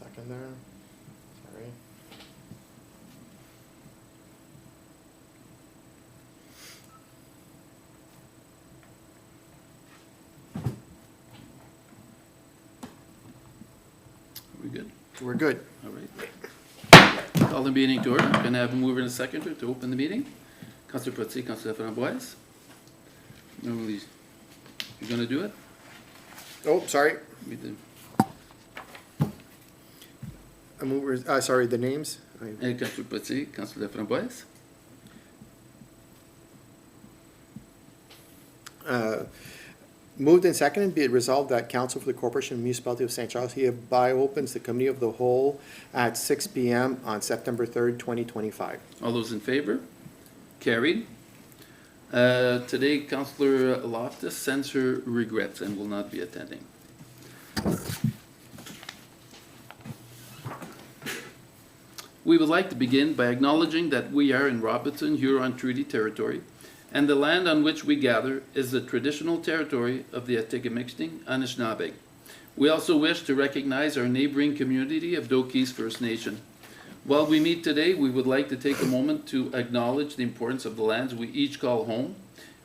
second there. Sorry. We good? We're good. All right. Call the meeting to order. I'm going to have a mover and a seconder to open the meeting. Councillor Poitier, Councillor Framboise. Normally, you're going to do it? Oh, sorry. We did. Sorry, the names. And Councillor Poitier, Councillor Framboise. Moved and seconded, be it resolved that Council for the Corporation and Municipality of St. Charles hereby opens the Committee of the Whole at 6 p.m. on September 3rd, 2025. All those in favor? Carried. Today, Councillor Loftus sends her regrets and will not be attending. We would like to begin by acknowledging that we are in Robertson Huron Treaty Territory, and the land on which we gather is the traditional territory of the Atikameksheng Anishinaabe. We also wish to recognize our neighboring community of Doki's First Nation. While we meet today, we would like to take a moment to acknowledge the importance of the lands we each call home.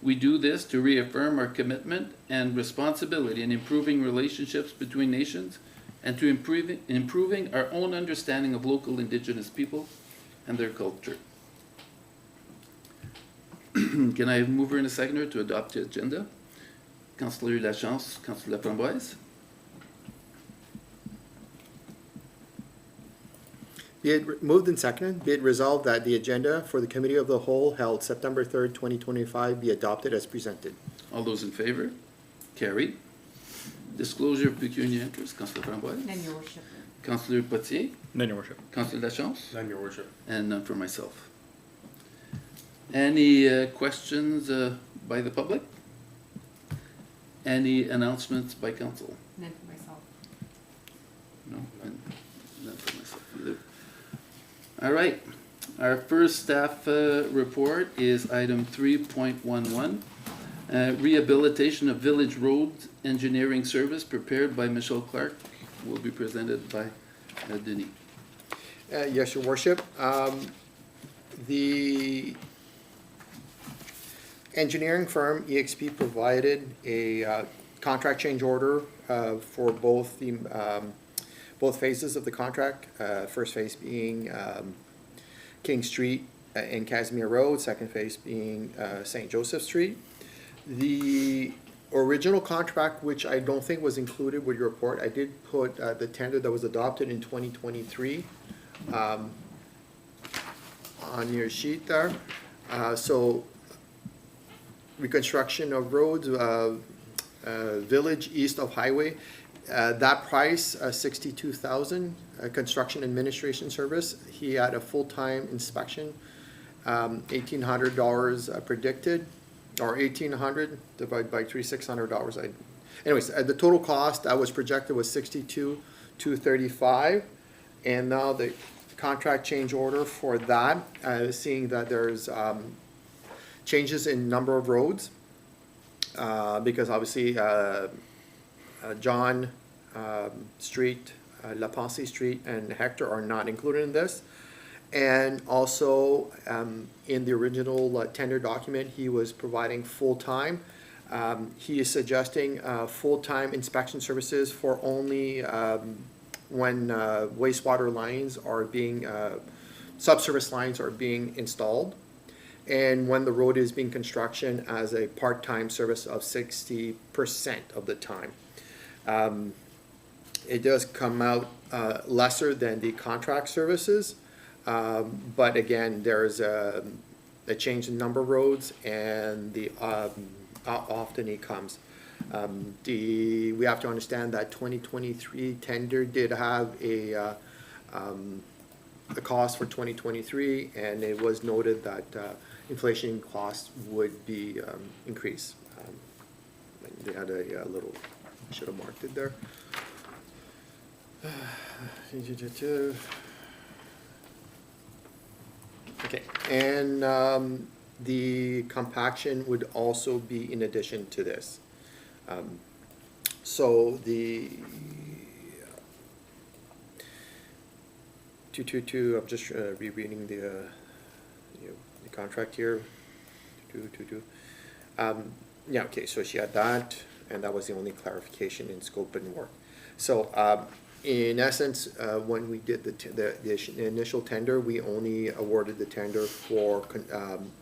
We do this to reaffirm our commitment and responsibility in improving relationships between nations and to improving our own understanding of local Indigenous people and their culture. Can I have a mover and a seconder to adopt the agenda? Councillor Lachance, Councillor Framboise. Be it moved and seconded, be it resolved that the agenda for the Committee of the Whole held September 3rd, 2025 be adopted as presented. All those in favor? Carried. Disclosure of pecuniary interest, Councillor Framboise. None, your worship. Councillor Poitier. None, your worship. Councillor Lachance. None, your worship. And none for myself. Any questions by the public? Any announcements by council? None for myself. No, and none for myself either. All right, our first staff report is item 3.11, rehabilitation of village roads engineering service prepared by Michelle Clark, will be presented by Denis. Yes, Your Worship. The engineering firm EXP provided a contract change order for both the both phases of the contract. First phase being King Street and Casimir Road. Second phase being St. Joseph Street. The original contract, which I don't think was included with your report, I did put the tender that was adopted in 2023 on your sheet there. So reconstruction of roads, village east of highway, that price, $62,000, construction administration service. He had a full-time inspection, $1,800 predicted, or $1,800 divided by $600. Anyways, the total cost that was projected was $62,235, and now the contract change order for that, seeing that there's changes in number of roads, because obviously John Street, La Pensée Street, and Hector are not included in this. And also in the original tender document, he was providing full-time. He is suggesting full-time inspection services for only when wastewater lines are being, subsurface lines are being installed, and when the road is being construction as a part-time service of 60% of the time. It does come out lesser than the contract services, but again, there's a change in number of roads and the how often he comes. We have to understand that 2023 tender did have a cost for 2023, and it was noted that inflation costs would be increased. They had a little, should have marked it there. Okay, and the compaction would also be in addition to this. So I'm just rereading the contract here. Yeah, okay, so she had that, and that was the only clarification in scope and work. So, in essence, when we did the initial tender, we only awarded the tender for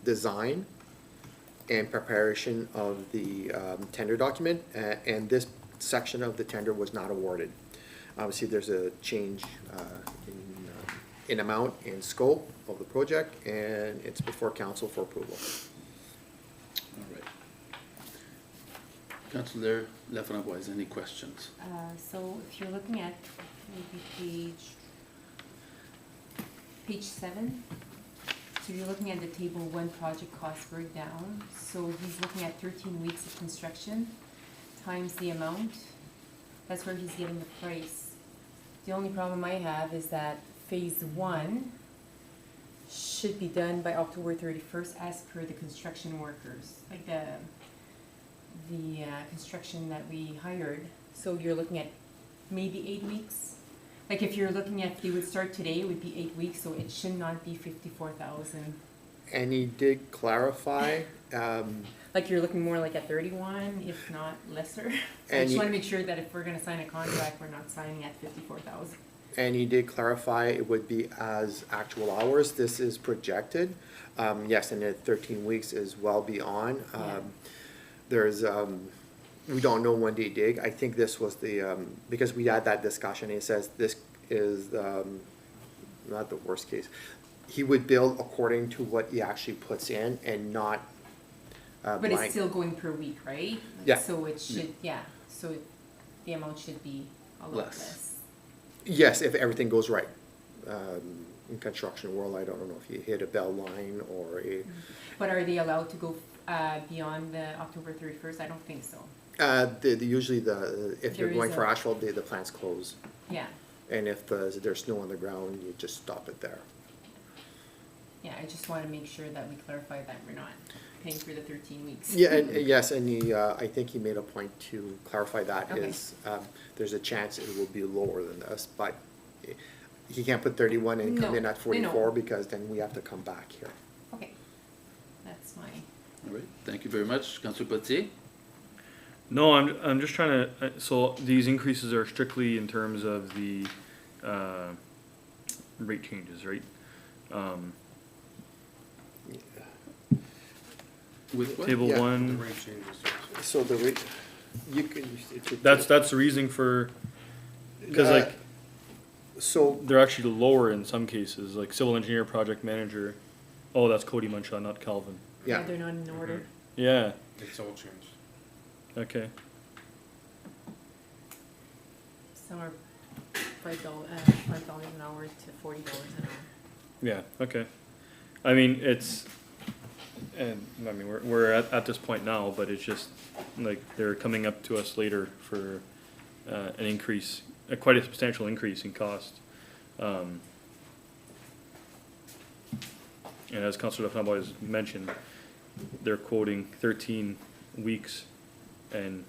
design and preparation of the tender document, and this section of the tender was not awarded. Obviously, there's a change in amount and scope of the project, and it's before council for approval. All right. Councillor Laframboise, any questions? So if you're looking at maybe page 7, so you're looking at the table 1 project cost breakdown. So he's looking at 13 weeks of construction times the amount. That's where he's getting the price. The only problem I have is that phase 1 should be done by October 31st as per the construction workers, like the construction that we hired. So you're looking at maybe 8 weeks. Like if you're looking at, if they would start today, it would be 8 weeks, so it should not be 54,000. And he did clarify, Like you're looking more like at 31, if not lesser. So I And just you- wanna make sure that if we're gonna sign a contract, we're not signing at 54,000. and he did clarify it would be as actual hours. This is projected. Yes, and the 13 weeks is well beyond. Yeah. There's, we don't know when they dig. I think this was the, because we had that discussion, he says this is, not the worst case. He would bill according to what he actually puts in and not, But blind. it's still going per week, right? Yeah. So it should, so the amount should be a lot Less. less. Yes, if everything goes right. In construction world, I don't know if you hit a bell line or a, But are they allowed to go beyond the October 31st? I don't think so. usually if you're There going is for a- asphalt, the plants close. Yeah, And if there's snow on the ground, you just stop it there. yeah, I just wanna make sure that we clarify that we're not paying for the 13 weeks. Yeah, and yes, and I think he made a point to clarify that Okay. is, there's a chance it will be lower than this, but he can't put 31 and come No, in at I know. 44 because then we have to come back here. Okay, that's my, All right, thank you very much. Councillor Potier? No, I'm just trying to, so these increases are strictly in terms of the, rate changes, right? With what? Table Yeah. one, So the rate, you can. that's the reason for, cause like, So, they're actually lower in some cases, like civil engineer, project manager. Oh, that's Cody Munshaw, not Calvin. yeah, they're not in order. Yeah, It's all changed. okay. Some are $5 an hour to $40 an hour. Yeah, okay. I mean, it's, and, I mean, we're at this point now, but it's just, like, they're coming up to us later for, an increase, quite a substantial increase in cost. And as Councilor Laframboise has mentioned, they're quoting 13 weeks, and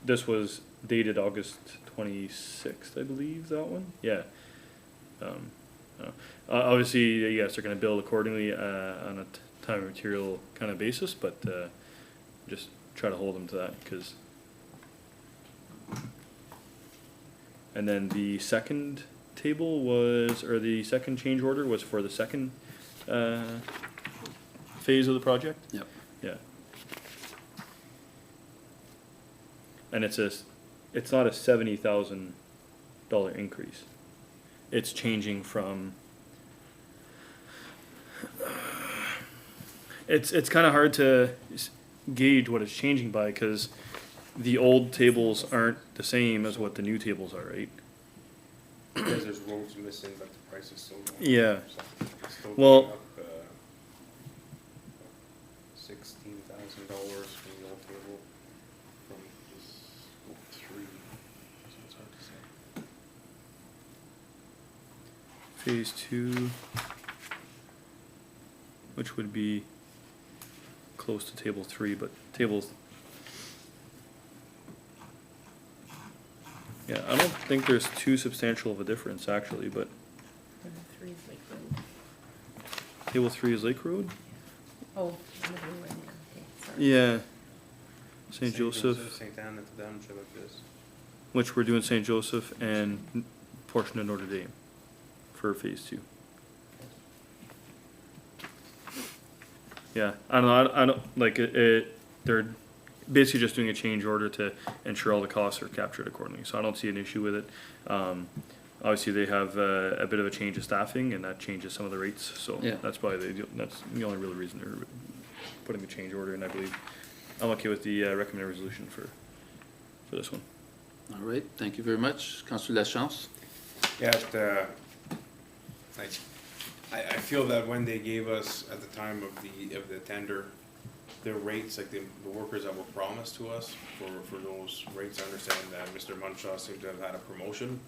this was dated August 26th, I believe, that one, yeah. Obviously, yes, they're gonna build accordingly, on a time and material kind of basis, but, just try to hold them to that, cause. And then the second table was, or the second change order was for the second, phase of the project? Yep. Yeah. And it's not a $70,000 increase. It's changing from, it's kinda hard to gauge what it's changing by, cause the old tables aren't the same as what the new tables are, right? Because there's roads missing, but the price is still going. Yeah. So it's still Well- going up, $16,000 from the old table from this scope 3. So it's hard to say. Phase two, which would be close to table 3, but tables. Yeah, I don't think there's too substantial of a difference actually, but is Lake Road. Table 3 is Lake Road? Oh, I'm the blue one, yeah, okay, sorry. Yeah. St. Joseph, St. Anne at the dam, should like this. which we're doing St. Joseph and portion of Notre Dame for phase 2. Yeah, I don't know, I don't, like, they're basically just doing a change order to ensure all the costs are captured accordingly, so I don't see an issue with it. Obviously, they have a bit of a change of staffing, and that changes some of the rates, so Yeah. that's probably, that's the only real reason they're putting the change order in, I believe. I'm okay with the recommended resolution for this one. All right, thank you very much. Councillor Lachance? Yeah, I feel that when they gave us, at the time of the tender, their rates, like the workers that were promised to us for those rates, I understand that Mr. Munshaw seemed to have had a promotion.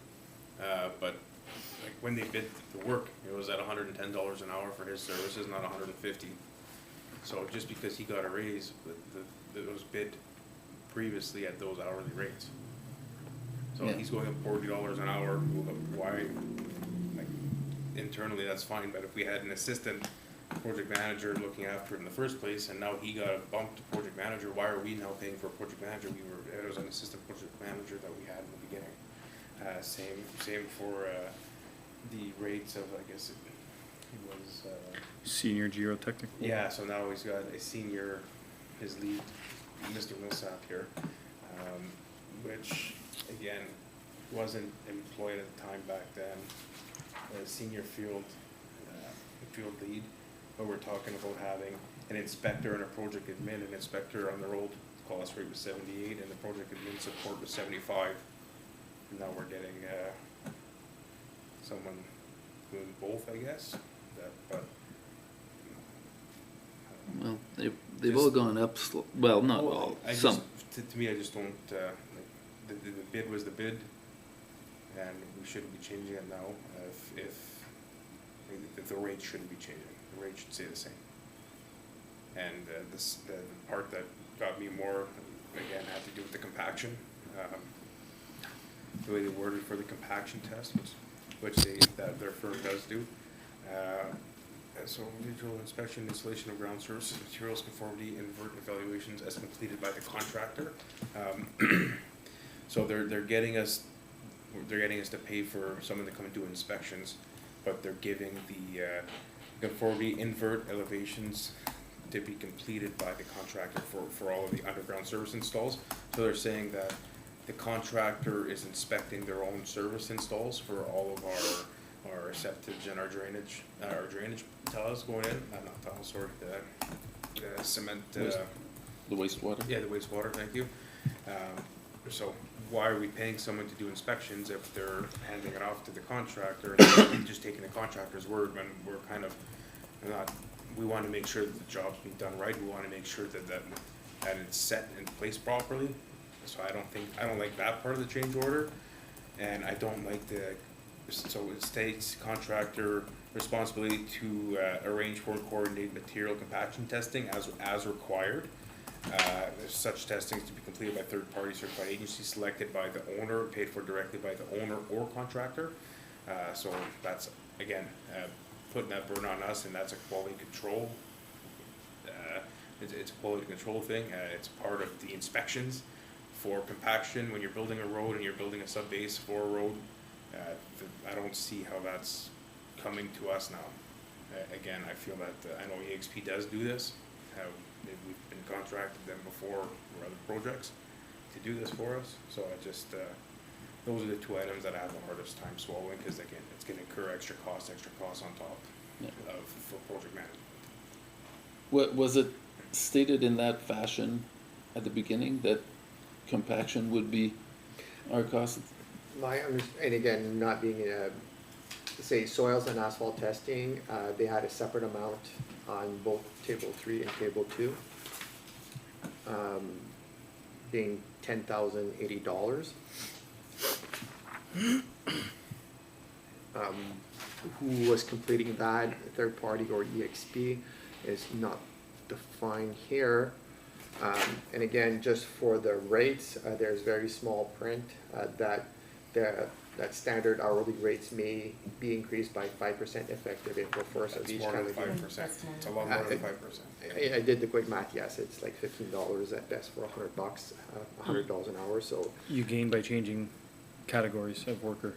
But like when they bid the work, it was at $110 an hour for his services, not $150. So just because he got a raise, it was bid previously at those hourly rates. So Yeah. he's going up $40 an hour, why, like, internally, that's fine, but if we had an assistant project manager looking after it in the first place, and now he got bumped to project manager, why are we now paying for a project manager? It was an assistant project manager that we had in the beginning. Same for, the rates of, I guess, he was, Senior geotechnical? yeah, so now he's got a senior, his lead, Mr. Millsap here, which, again, wasn't employed at the time back then, a senior field lead, but we're talking about having an inspector and a project admin. An inspector on the road cost rate was 78, and the project admin support was 75. And now we're getting someone doing both, I guess. But Well, they've all gone up, well, not all, I some. just, to me, I just don't, like, the bid was the bid, and we shouldn't be changing it now. If the rate shouldn't be changing, the rate should stay the same. And the part that got me more, again, had to do with the compaction. The way they worded for the compaction test, which that their firm does do. So visual inspection, installation of ground services, materials conformity, invert evaluations as completed by the contractor. So they're getting us to pay for someone to come and do inspections, but they're giving the conformity invert elevations to be completed by the contractor for all of the underground service installs. So they're saying that the contractor is inspecting their own service installs for all of our septage and our drainage tiles going in, not tiles, sorry, the cement, The wastewater? yeah, the wastewater, thank you. So why are we paying someone to do inspections if they're handing it off to the contractor and just taking the contractor's word when we're kind of not, we want to make sure that the job's being done right, we want to make sure that it's set in place properly. So I don't like that part of the change order, and I don't like so it states contractor responsibility to arrange for and coordinate material compaction testing as required. Such testing is to be completed by third-party certified agency selected by the owner, paid for directly by the owner or contractor. So that's, again, putting that burden on us, and that's a quality control. It's a quality control thing. It's part of the inspections for compaction when you're building a road and you're building a sub-base for a road. I don't see how that's coming to us now. Again, I feel that, I know EXP does do this. We've been contracted them before for other projects to do this for us. So I just, those are the two items that I have the hardest time swallowing, because again, it's gonna incur extra costs on top for project management. Was it stated in that fashion at the beginning, that compaction would be our cost? And again, not being say soils and asphalt testing, they had a separate amount on both table 3 and table 2, being $10,080. Who was completing that, third party or EXP, is not defined here. And again, just for the rates, there's very small print that that standard hourly rates may be increased by 5% effective April 1st of That's each more than calendar year. 5%, That's more. it's a lot more than 5%. I did the quick math, yes, it's like $15 at best for $100, $100 an hour, so. You gain by changing categories of worker,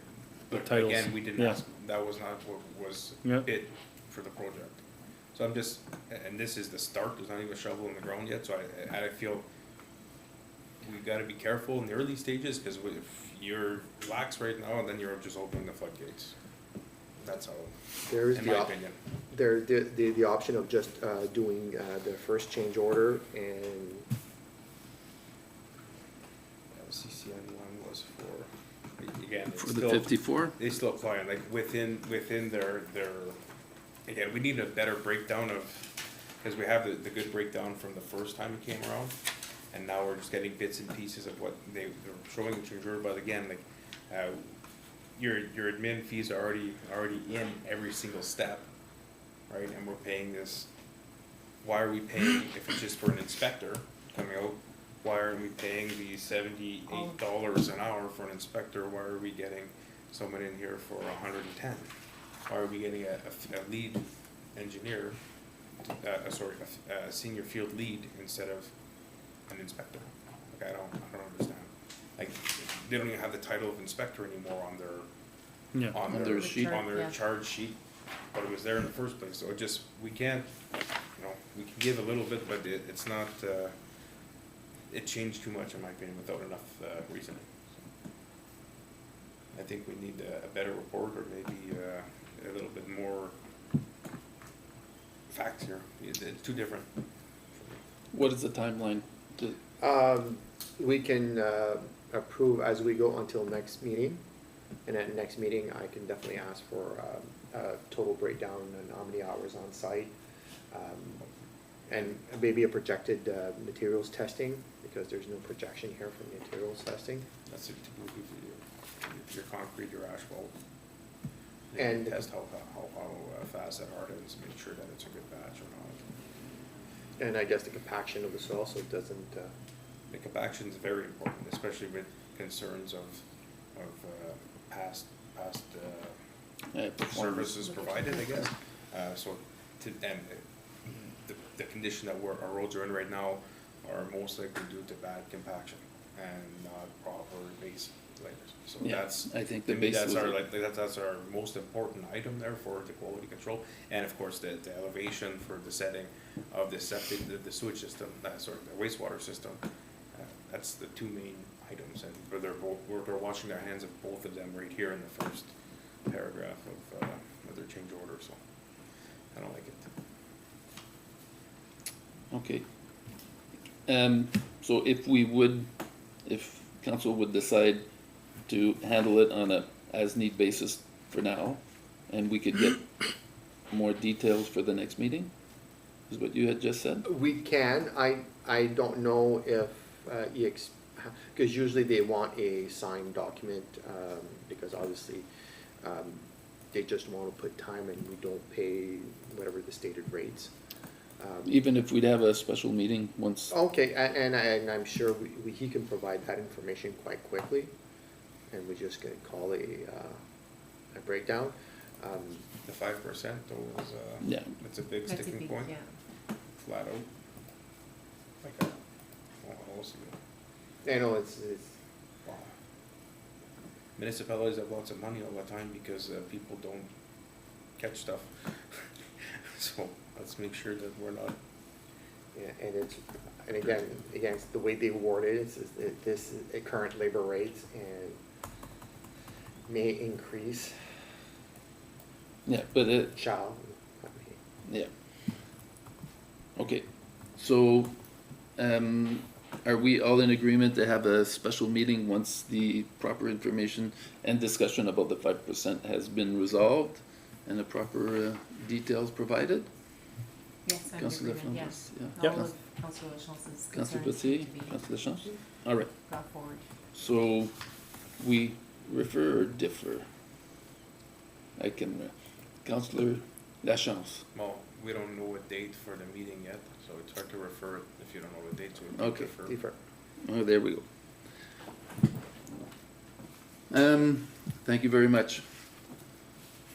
the But titles. again, we didn't Yeah. ask, that was not what was Yeah. bid for the project. So I'm just, and this is the start, there's not even a shovel in the ground yet, so I feel we gotta be careful in the early stages, cause if you're lax right now, then you're just opening the floodgates. That's how, There is in the my op- opinion. the option of just doing the first change order and CCN one was for, again, it's For the still, 54? they still apply, and like within their, again, we need a better breakdown of, cause we have the good breakdown from the first time it came around, and now we're just getting bits and pieces of what they're showing the change order, but again, like, your admin fees are already in every single step, right, and we're paying this, why are we paying, if it's just for an inspector coming out, why are we paying the $78 an hour for an inspector, why are we getting someone in here for 110? Why are we getting a lead engineer, a senior field lead instead of an inspector? Like, I don't understand. Like, they don't even have the title of inspector anymore on their, Yeah. on On their their sheet. on their Yeah. charge sheet, but it was there in the first place, so it just, we can't, you know, we can give a little bit, but it's not, it changed too much in my opinion without enough, reasoning. I think we need a better report, or maybe, a little bit more facts here, it's too different. What is the timeline to, we can approve as we go until next meeting. And at next meeting, I can definitely ask for a total breakdown and how many hours on site. And maybe a projected materials testing, because there's no projection here for materials testing. That's it, to move your concrete, your asphalt. And- Test how fast that hardens, make sure that it's a good batch or not. And I guess the compaction of the soil, so it doesn't, The compaction is very important, especially with concerns of past performance? services provided, I guess. So, the condition that our roads are in right now are most likely due to bad compaction and not proper base layers. So Yeah, that's, I think to the me, base that's was our, a- like, that's our most important item there for the quality control. And of course, the elevation for the setting of the septic, the sewage system, the wastewater system. That's the two main items, and they're washing their hands of both of them right here in the first paragraph of their change order, so I don't like it. Okay. So if council would decide to handle it on a as-need basis for now, and we could get more details for the next meeting, is what you had just said? we can, I don't know if because usually they want a signed document, because obviously, they just wanna put time and we don't pay whatever the stated rates. Even if we'd have a special meeting once, Okay, and I'm sure he can provide that information quite quickly, and we just gonna call a breakdown. The 5% though is, Yeah. it's a big That's a sticking big, point, yeah. flat out. Like, also, I know it's, wow. Municipalities have lots of money all the time because people don't catch stuff. So let's make sure that we're not, yeah, and again, it's the way they word it, this is a current labor rates and may increase, yeah, but shall, yeah. Okay, so, are we all in agreement to have a special meeting once the proper information and discussion about the 5% has been resolved and the proper details provided? Yes, I'm in Councillor agreement, Flanders, yeah. yeah. All of Councillor Chance's Councillor concerns Petit, need to be Councillor Chance? All right, brought forward. so we refer or differ? I can, Councillor Lachance. well, we don't know a date for the meeting yet, so it's hard to refer it if you don't know the date, so we Okay. defer. defer. Oh, there we go. Thank you very much.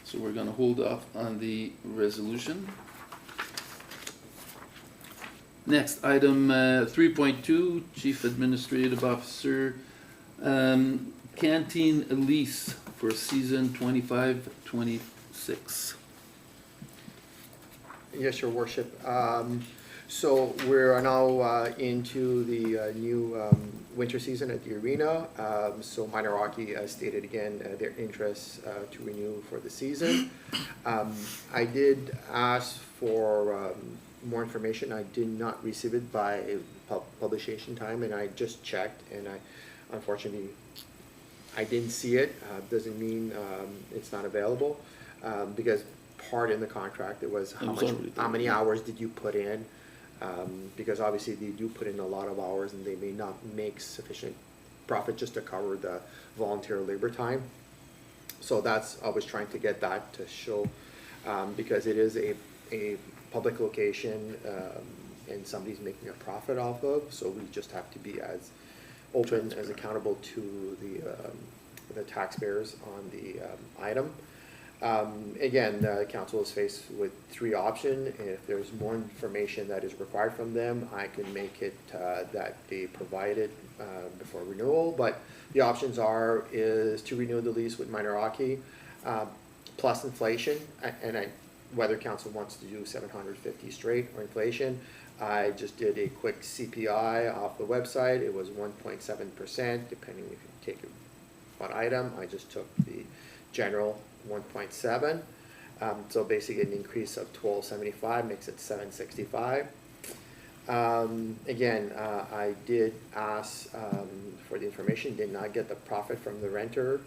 So we're gonna hold off on the resolution. Next, item 3.2, Chief Administrative Officer, canteen lease for season 25-26. Yes, Your Worship. So we're now into the new winter season at the arena. So Minor Hockey stated again their interest to renew for the season. I did ask for more information. I did not receive it by publication time, and I just checked, and unfortunately I didn't see it. Doesn't mean it's not available, because part in the contract, it was how many hours did you put in? Because obviously they do put in a lot of hours and they may not make sufficient profit just to cover the volunteer labor time. So I was trying to get that to show, because it is a public location, and somebody's making a profit off of, so we just have to be as open, as accountable to the taxpayers on the item. Again, the council is faced with three options. If there's more information that is required from them, I can make it that they provide it before renewal. But the options is to renew the lease with Minor Hockey plus inflation, and whether council wants to do 750 straight or inflation. I just did a quick CPI off the website. It was 1.7%, depending if you take one item. I just took the general 1.7, so basically an increase of 1275 makes it 765. Again, I did ask for the information, did not get the profit from the renter,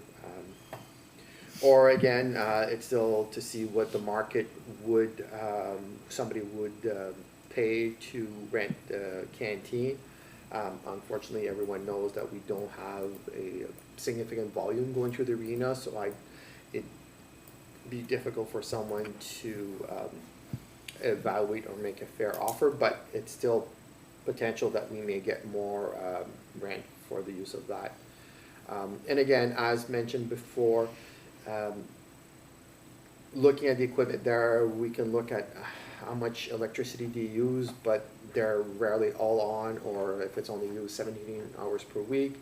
or again, it's still to see what the market would, somebody would pay to rent the canteen. Unfortunately, everyone knows that we don't have a significant volume going through the arena, so it'd be difficult for someone to evaluate or make a fair offer, but it's still potential that we may get more rent for the use of that. And again, as mentioned before, looking at the equipment there, we can look at how much electricity do you use, but they're rarely all on, or if it's only used 17 hours per week.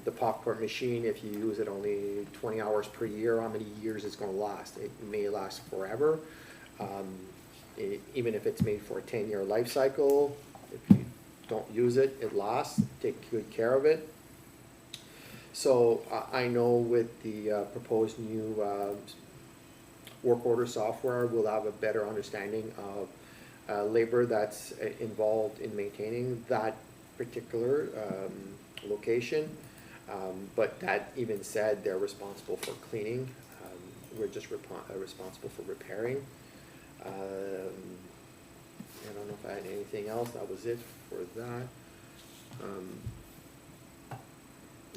The popcorn machine, if you use it only 20 hours per year, how many years it's going to last? It may last forever. Even if it's made for a 10-year life cycle, if you don't use it, it lasts. Take good care of it. So I know with the proposed new work order software, we'll have a better understanding of labor that's involved in maintaining that particular location. But that even said, they're responsible for cleaning. We're just responsible for repairing. I don't know if I had anything else. That was it for that.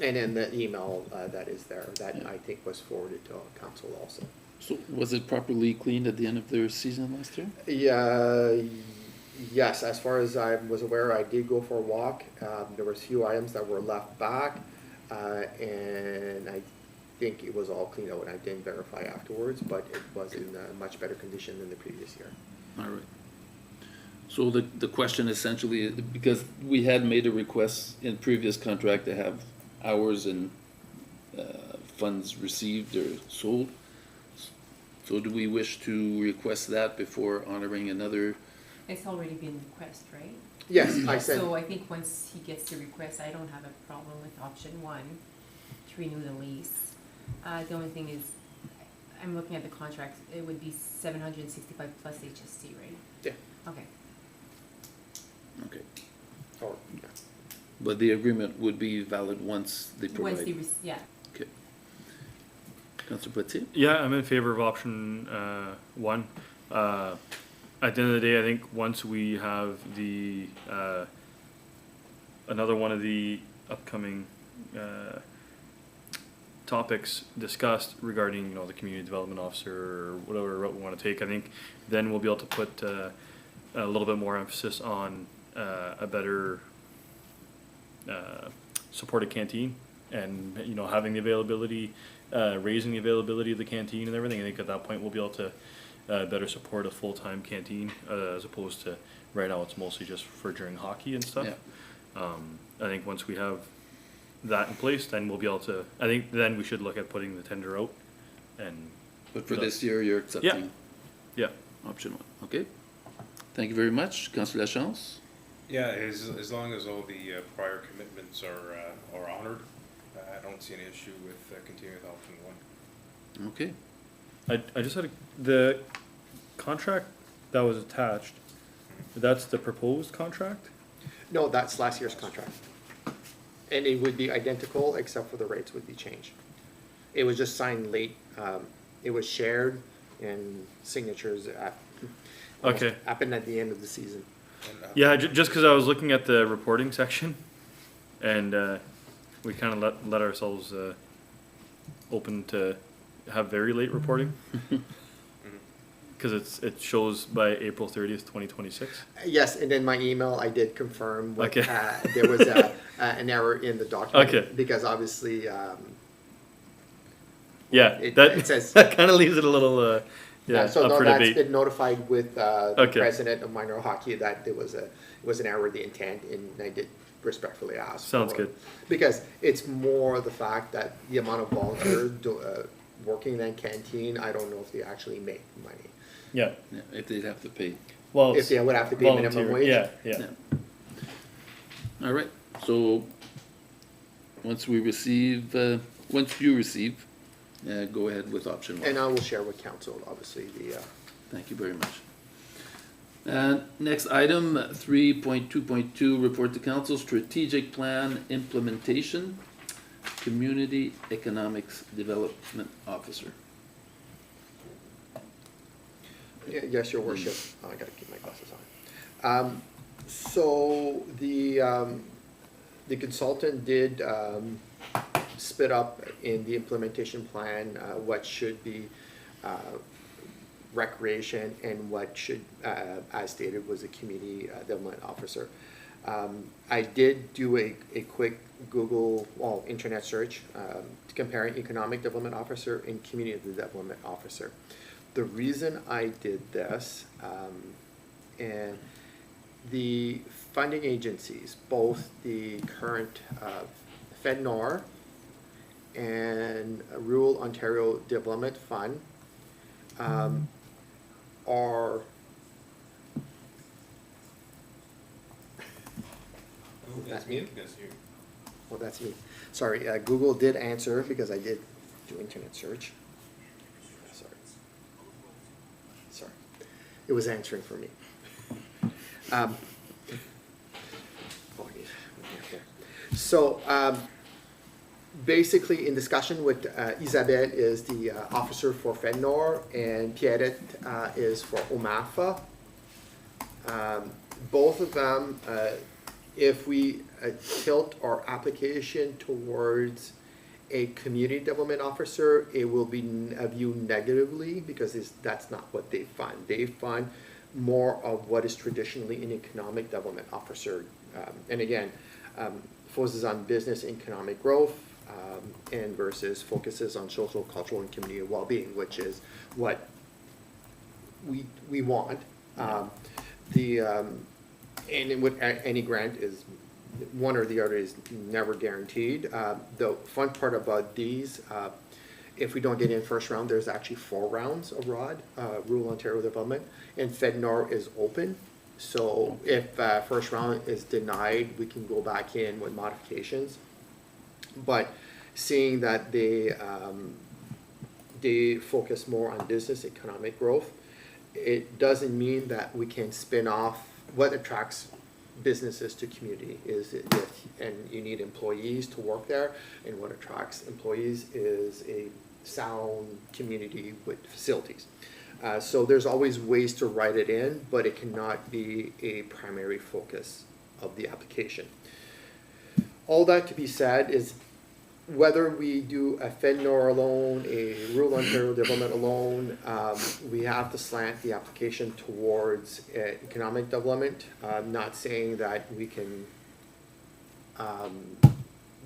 And then the email that is there, that I think was forwarded to council also. So was it properly cleaned at the end of their season last year? Yeah, yes, as far as I was aware, I did go for a walk. There was a few items that were left back, and I think it was all cleaned out. I didn't verify afterwards, but it was in much better condition than the previous year. All right. So the question essentially, because we had made a request in previous contract to have hours and funds received or sold. So do we wish to request that before honoring another? It's already been requested, right? Yes, I said. So I think once he gets the request, I don't have a problem with option one, to renew the lease. The only thing is, I'm looking at the contract, it would be 765 plus HST, right? Yeah. Okay. Okay. Or, yeah. But the agreement would be valid once they provide. Once they, yeah. Okay. Councilor Pelletier? Yeah, I'm in favor of option one. At the end of the day, I think once we have the another one of the upcoming topics discussed regarding, the community development officer or whatever route we want to take, I think then we'll be able to put a little bit more emphasis on a better supported canteen and, you know, having the availability, raising the availability of the canteen and everything, I think at that point we'll be able to better support a full-time canteen, as opposed to, right now it's mostly just for during hockey and stuff. Yeah. I think once we have that in place, then we'll be able to, I think then we should look at putting the tender out and, But for this year, you're accepting yeah. option one, okay? Thank you very much. Councillor Lachance? Yeah, as long as all the prior commitments are honored, I don't see any issue with continuing with option one. Okay. I just had the contract that was attached, that's the proposed contract? No, that's last year's contract. And it would be identical, except for the rates would be changed. It was just signed late, it was shared and signatures Okay. happened at the end of the season. And, Yeah, just cause I was looking at the reporting section, and, we kinda let ourselves, open to have very late reporting. Cause it shows by April 30th, 2026. Yes, and in my email, I did confirm what, Okay. there was an error in the document. Okay. Because obviously, Yeah, It that, says- that kinda leaves it a little, yeah, so up no, for that's debate. been notified with, the Okay. president of minor hockey that there was it was an error of the intent, and I did respectfully ask. Sounds for- good. Because it's more the fact that the amount of volunteers working in that canteen, I don't know if they actually make money. Yeah, Yeah, if they'd have to pay. well. If they would have to pay minimum volunteer, wage. Yeah. All right, so once you receive, go ahead with option one. And I will share with council, obviously, the, Thank you very much. Next item, 3.2.2, report to council, strategic plan implementation, community economics development officer. yes, your worship, I gotta keep my glasses on. So the consultant did, split up in the implementation plan, what should be, recreation and what should, as stated, was a community development officer. I did do a quick Google, internet search, comparing economic development officer and community development officer. The reason I did this, and the funding agencies, both the current FedNor and Rural Ontario Development Fund, are That's me, that's you. well, that's me. Sorry, Google did answer because I did do internet search. Sorry. It was answering for me. So, basically, in discussion with Isabelle is the officer for FedNor, and Pierrette is for OMAFA. Both of them, if we tilt our application towards a community development officer, it will be viewed negatively because that's not what they fund. They fund more of what is traditionally an economic development officer. And again, focuses on business and economic growth, and versus focuses on social, cultural, and community well-being, which is what we want. And with any grant is one or the other is never guaranteed. The fun part about these, if we don't get in first round, there's actually 4 rounds of ROD, Rural Ontario Development, and FedNor is open. So if first round is denied, we can go back in with modifications. But seeing that they focus more on business economic growth, it doesn't mean that we can spin off what attracts businesses to community and you need employees to work there, and what attracts employees is a sound community with facilities. So there's always ways to write it in, but it cannot be a primary focus of the application. All that to be said is whether we do a FedNor alone, a Rural Ontario Development alone, we have to slant the application towards economic development. I'm not saying that we can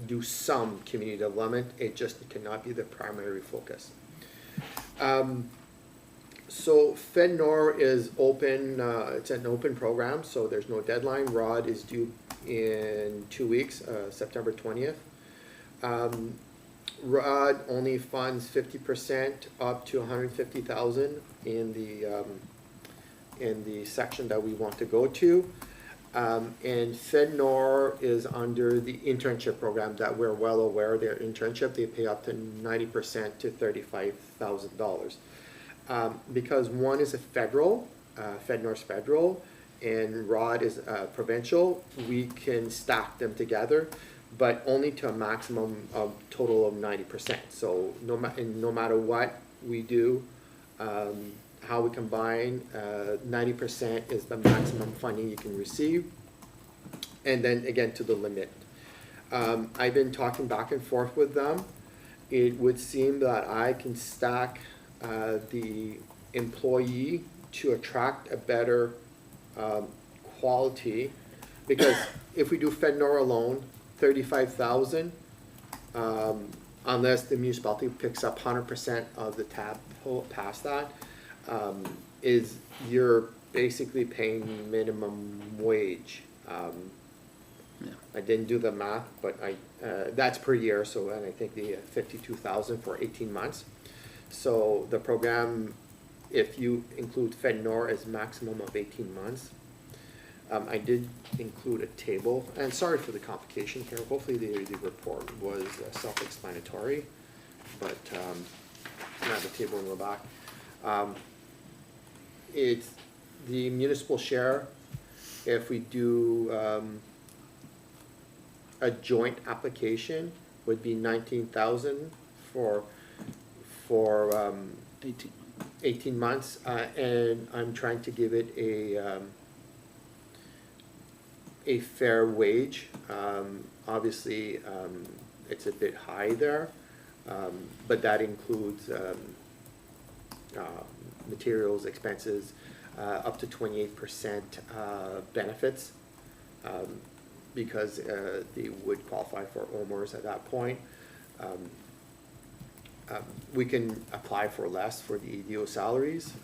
do some community development, it just cannot be the primary focus. So FedNor is open, it's an open program, so there's no deadline. ROD is due in 2 weeks, September 20th. ROD only funds 50% up to 150,000 in the section that we want to go to. And FedNor is under the internship program that we're well aware, their internship, they pay up to 90% to $35,000. Because one is a federal, FedNor's federal, and ROD is provincial, we can stack them together, but only to a maximum of total of 90%. So no matter what we do, how we combine, 90% is the maximum funding you can receive, and then again to the limit. I've been talking back and forth with them. It would seem that I can stack the employee to attract a better quality, because if we do FedNor alone, 35,000, unless the municipality picks up 100% of the tab past that, is you're basically paying minimum wage. Yeah. I didn't do the math, but that's per year, so, and I think the 52,000 for 18 months. So the program, if you include FedNor, is maximum of 18 months. I did include a table, and sorry for the complication here, hopefully the report was self-explanatory, but I have a table in the back. It's the municipal share, if we do a joint application, would be 19,000 for 18 months, and I'm trying to give it a fair wage. Obviously, it's a bit high there, but that includes materials, expenses, up to 28% benefits, because they would qualify for OMERS at that point. We can apply for less for the EDO salaries.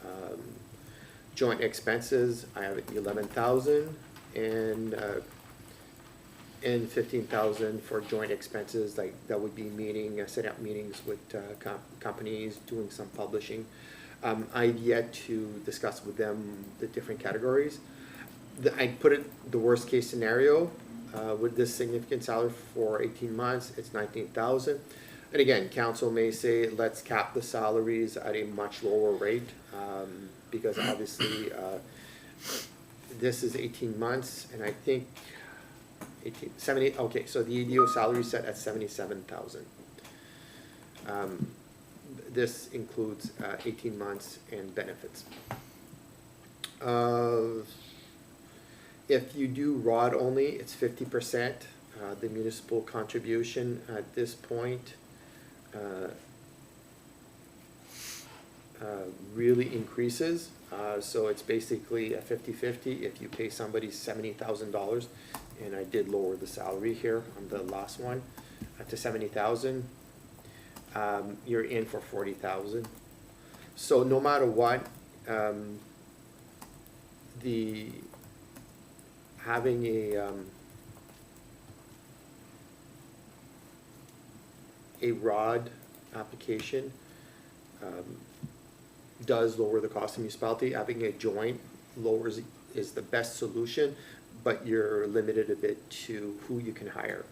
Joint expenses, I have 11,000, and 15,000 for joint expenses, like that would be setting up meetings with companies, doing some publishing. I've yet to discuss with them the different categories. I put it the worst case scenario with this significant salary for 18 months, it's 19,000. And again, council may say, let's cap the salaries at a much lower rate, because obviously this is 18 months, and I think 70, okay, so the EDO salary is set at 77,000. This includes 18 months and benefits. If you do ROD only, it's 50%. The municipal contribution at this point really increases. So it's basically a 50-50 if you pay somebody $70,000, and I did lower the salary here on the last one to 70,000. You're in for 40,000. So no matter what, having a ROD application does lower the cost of municipality. Having a joint is the best solution, but you're limited a bit to who you can hire.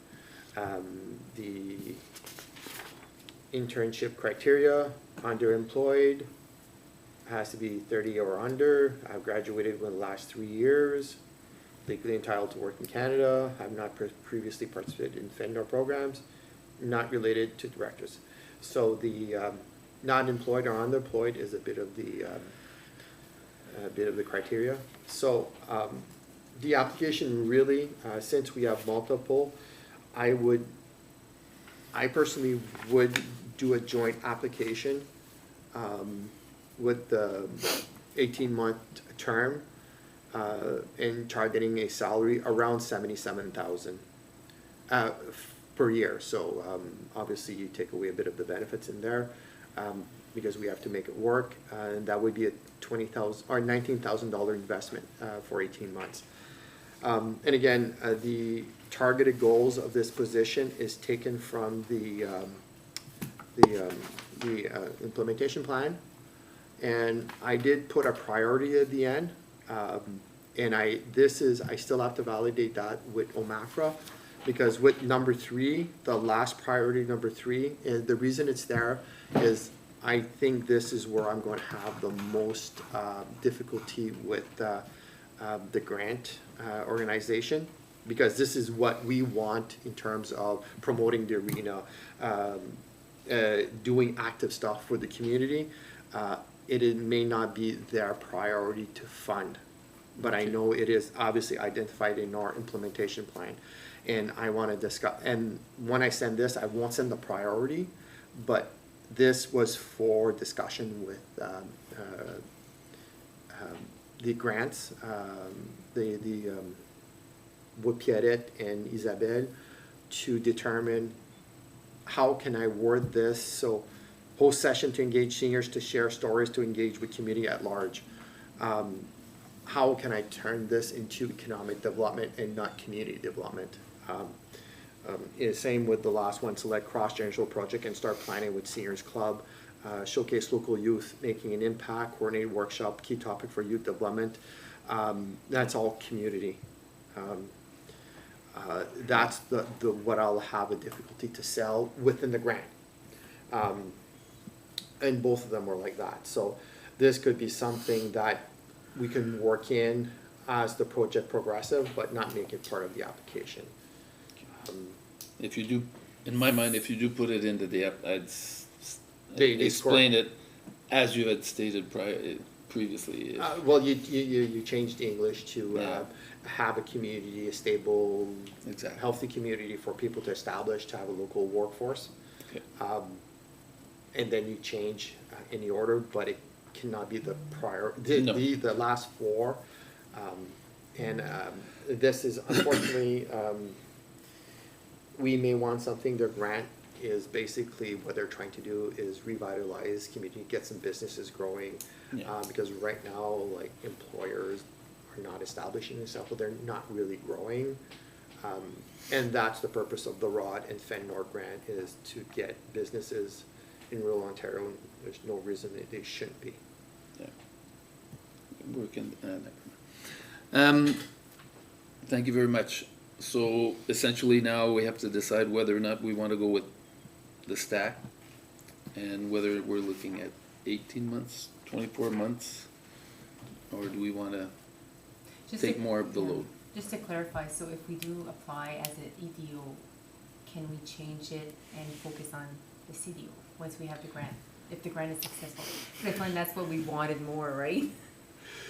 The internship criteria, underemployed, has to be 30 or under, I've graduated within the last 3 years, legally entitled to work in Canada, have not previously participated in FedNor programs, not related to directors. So the not employed or underemployed is a bit of the criteria. So the application really, since we have multiple, I personally would do a joint application with the 18-month term and targeting a salary around 77,000. per year. So, obviously you take away a bit of the benefits in there, because we have to make it work. And that would be a $20,000 or $19,000 investment, for 18 months. And again, the targeted goals of this position is taken from the implementation plan. And I did put a priority at the end, and I still have to validate that with OMAFRA, because with number 3, the last priority, number 3, the reason it's there is I think this is where I'm going to have the most difficulty with the grant organization, because this is what we want in terms of promoting the arena, doing active stuff for the community. It may not be their priority to fund, but I know it is obviously identified in our implementation plan. And I want to discuss, and when I send this, I won't send the priority, but this was for discussion with the grants, with Pierrette and Isabelle, to determine how can I word this, so host session to engage seniors, to share stories, to engage with community at large. How can I turn this into economic development and not community development? Same with the last one, select cross-generational project and start planning with Seniors Club, showcase local youth making an impact, coordinate workshop, key topic for youth development. That's all community. That's the what I'll have a difficulty to sell within the grant. And both of them were like that. So this could be something that we can work in as the project progressive, but not make it part of the application. If you do, in my mind, if you do put it into the app, They explain it as you had stated previously. Well, you changed English to Yeah. have a community, a stable, Exactly. healthy community for people to establish, to have a local workforce. Okay. And then you change in the order, but it cannot be the prior, No. the last 4. This is unfortunately, we may want something, their grant is basically what they're trying to do is revitalize community, get some businesses growing. Yeah. Because right now, like, employers are not establishing themselves, they're not really growing. And that's the purpose of the ROD and FENNOR grant, is to get businesses in rural Ontario, and there's no reason that they shouldn't be. Yeah. Working. Thank you very much. So essentially now we have to decide whether or not we want to go with the stack, and whether we're looking at 18 months, 24 months, or do we want to Just take to- more of the yeah. load? Just to clarify, so if we do apply as an EDO, can we change it and focus on the CDO once we have the grant, if the grant is successful? 'Cause I find that's what we wanted more, right?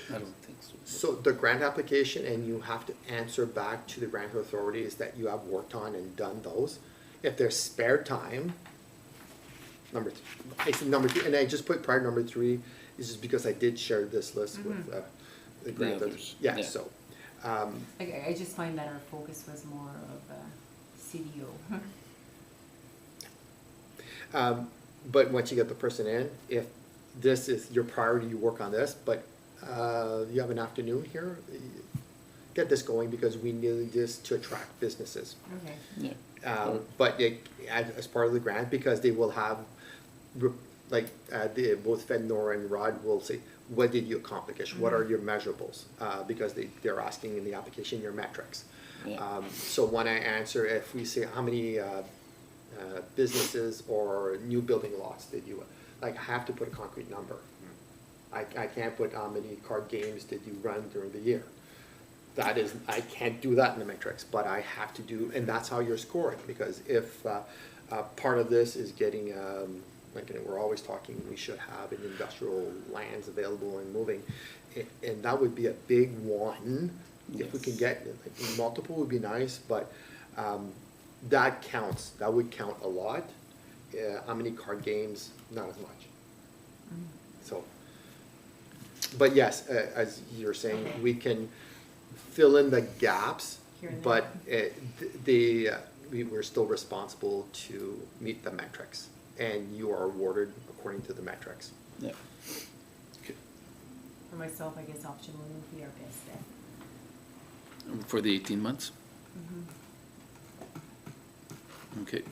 I don't think so. So the grant application, and you have to answer back to the grant authorities that you have worked on and done those. If there's spare time, I said number 2, and I just put prior number 3, is just because I did share this list with the grant. others, Yeah, yeah. so, I just find that our focus was more of CDO. but once you get the person in, if this is your priority, you work on this, but you have an afternoon here, get this going, because we need this to attract businesses. Okay. Yeah. But as part of the grant, because they will have, both FENNOR and ROD will say, what did you accomplish? What are your measurables? Because they're asking in the application your metrics. Yeah. So when I answer, if we say how many businesses or new building lots did you, I have to put a concrete number. I can't put how many card games did you run during the year. I can't do that in the metrics, but I have to do, and that's how you're scoring, because if part of this is getting, we're always talking, we should have an industrial lands available and moving, and that would be a big one. If we can Yes. get, multiple would be nice, but that counts, that would count a lot. How many card games, not as much. So, but yes, as you're saying, Okay. we can fill in the gaps, Here and but we're still responsible to meet the metrics, and you are awarded according to the metrics. Yeah. Okay. For myself, I guess option one would be our best bet. For the 18 months? Okay.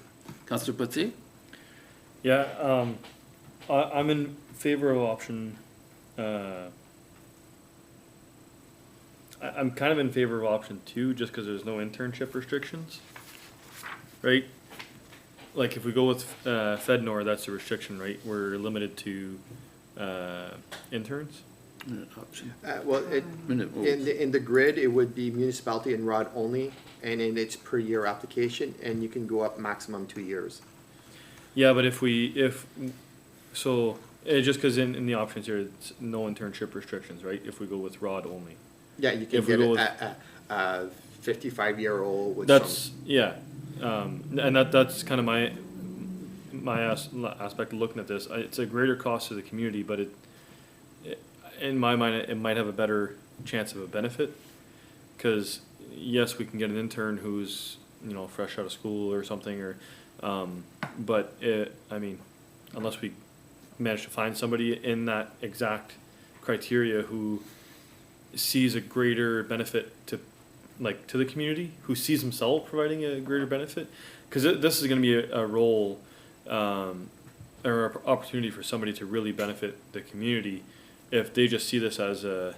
Councillor Putzi? Yeah, I'm in favor of option, I'm kind of in favor of option two, just cause there's no internship restrictions. Right? Like if we go with, FedNor, that's a restriction, right? We're limited to, interns. Option. Well, Minute. in the grid, it would be municipality and ROD only, and in its per year application, and you can go up maximum 2 years. Yeah, but just cause in the options here, it's no internship restrictions, right? If we go with rod only. Yeah, you can If we get go with- a 55-year-old with That's, yeah, and that's kind of my aspect of looking at this. It's a greater cost to the community, but in my mind, it might have a better chance of a benefit. Cause yes, we can get an intern who's, fresh out of school or something, or, but unless we manage to find somebody in that exact criteria who sees a greater benefit to the community, who sees himself providing a greater benefit, because this is going to be a role or an opportunity for somebody to really benefit the community. If they just see this as at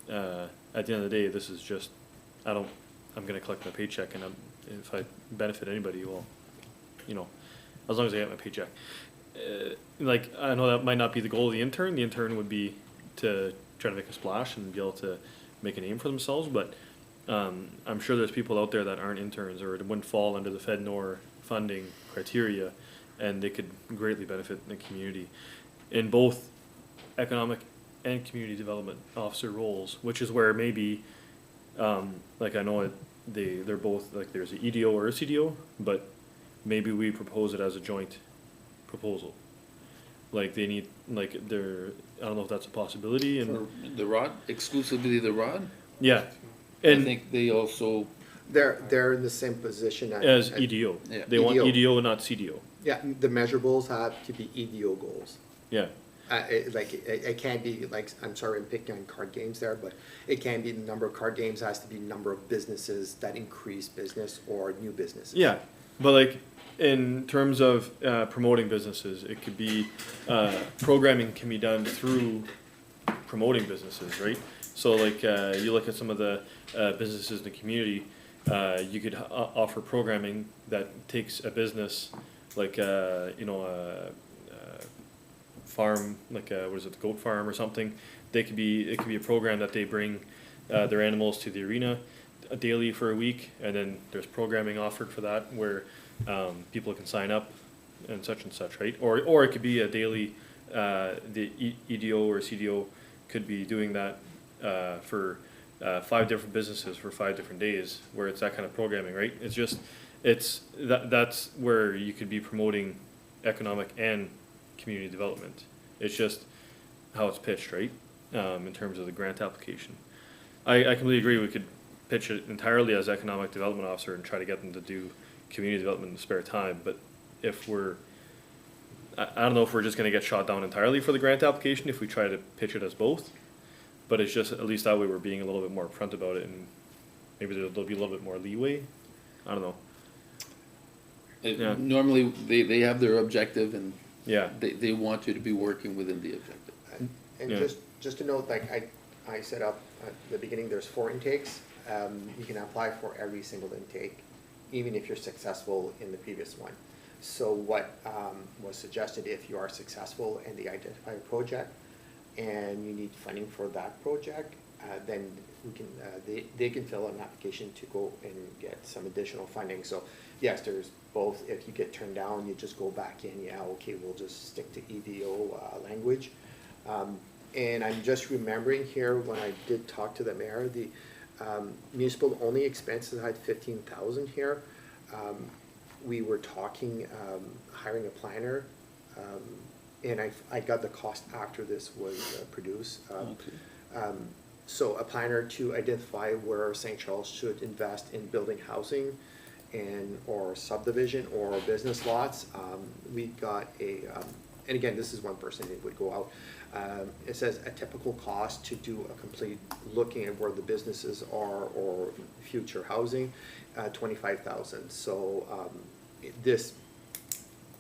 the end of the day, this is just I'm going to collect my paycheck, and if I benefit anybody, well, as long as I get my paycheck. I know that might not be the goal of the intern. The intern would be to try to make a splash and be able to make a name for themselves, but I'm sure there's people out there that aren't interns or wouldn't fall under the FedNor funding criteria, and they could greatly benefit the community in both economic and community development officer roles, which is where maybe, I know they're both, there's an EDO or a CDO, but maybe we propose it as a joint proposal. They need, I don't know if that's a possibility, and, For the rod, exclusively the rod? yeah. I And think they also, They're in the same position as EDO, Yeah. they want EDO. EDO, not CDO, Yeah, the measurables have to be EDO goals. yeah. It can't be I'm sorry, I'm picking on card games there, but it can be the number of card games, has to be number of businesses that increase business or new businesses. Yeah, but in terms of promoting businesses, it could be, programming can be done through promoting businesses, right? So you look at some of the businesses in the community, you could offer programming that takes a business a farm, what is it, the goat farm or something. It could be a program that they bring their animals to the arena daily for a week, and then there's programming offered for that where people can sign up and such, right? Or it could be a daily, the EDO or CDO could be doing that for 5 different businesses for 5 different days, where it's that kind of programming, right? That's where you could be promoting economic and community development. It's just how it's pitched, right? In terms of the grant application. I completely agree, we could pitch it entirely as economic development officer and try to get them to do community development in the spare time, but if I don't know if we're just gonna get shot down entirely for the grant application if we try to pitch it as both, but it's just, at least that way we're being a little bit more upfront about it, and maybe there'll be a little bit more leeway, I don't know, Yeah. normally, they have their objective and yeah. they want you to be working within the objective. And Yeah. just to note, I set up at the beginning, there's 4 intakes. You can apply for every single intake, even if you're successful in the previous one. So what was suggested, if you are successful and they identify a project and you need funding for that project, then we can, they can fill out an application to go and get some additional funding. So yes, there's both. If you get turned down, you just go back in, okay, we'll just stick to EDO language. And I'm just remembering here, when I did talk to the mayor, the municipal only expenses, I had 15,000 here. We were talking hiring a planner, and I got the cost after this was produced. Okay. So a planner to identify where St. Charles should invest in building housing and, or subdivision or business lots, we got and again, this is one person, it would go out. It says a typical cost to do a complete looking at where the businesses are or future housing, 25,000. So, this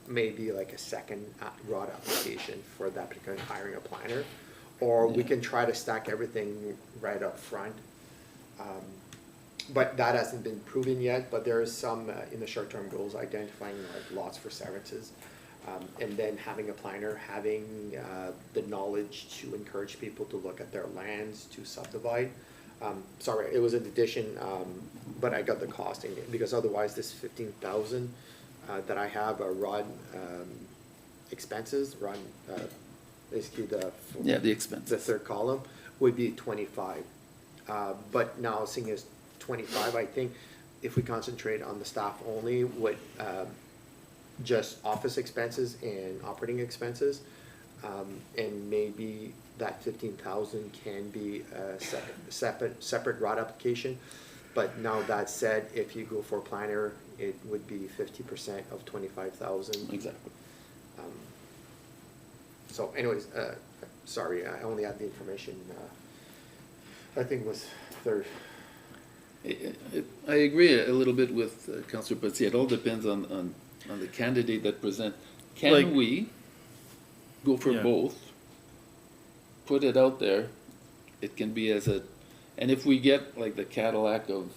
may be like a second ROD application for that particular hiring a planner. Or we Yeah. can try to stack everything right up front. But that hasn't been proven yet, but there is some in the short-term goals identifying like lots for severances. And then having a planner, having the knowledge to encourage people to look at their lands to subdivide. Sorry, it was an addition, but I got the costing, because otherwise this 15,000 that I have ROD expenses, ROD, basically The expense. the third column would be 25. But now seeing as 25, I think if we concentrate on the staff only, what, just office expenses and operating expenses, and maybe that 15,000 can be a separate ROD application. But now that said, if you go for a planner, it would be 50% of 25,000. Exactly. So anyways, sorry, I only had the information, I think was third. I agree a little bit with Councillor Patsy. It all depends on the candidate that present. Like- Can we go for Yeah. both? Put it out there. It can be as a, and if we get like the Cadillac of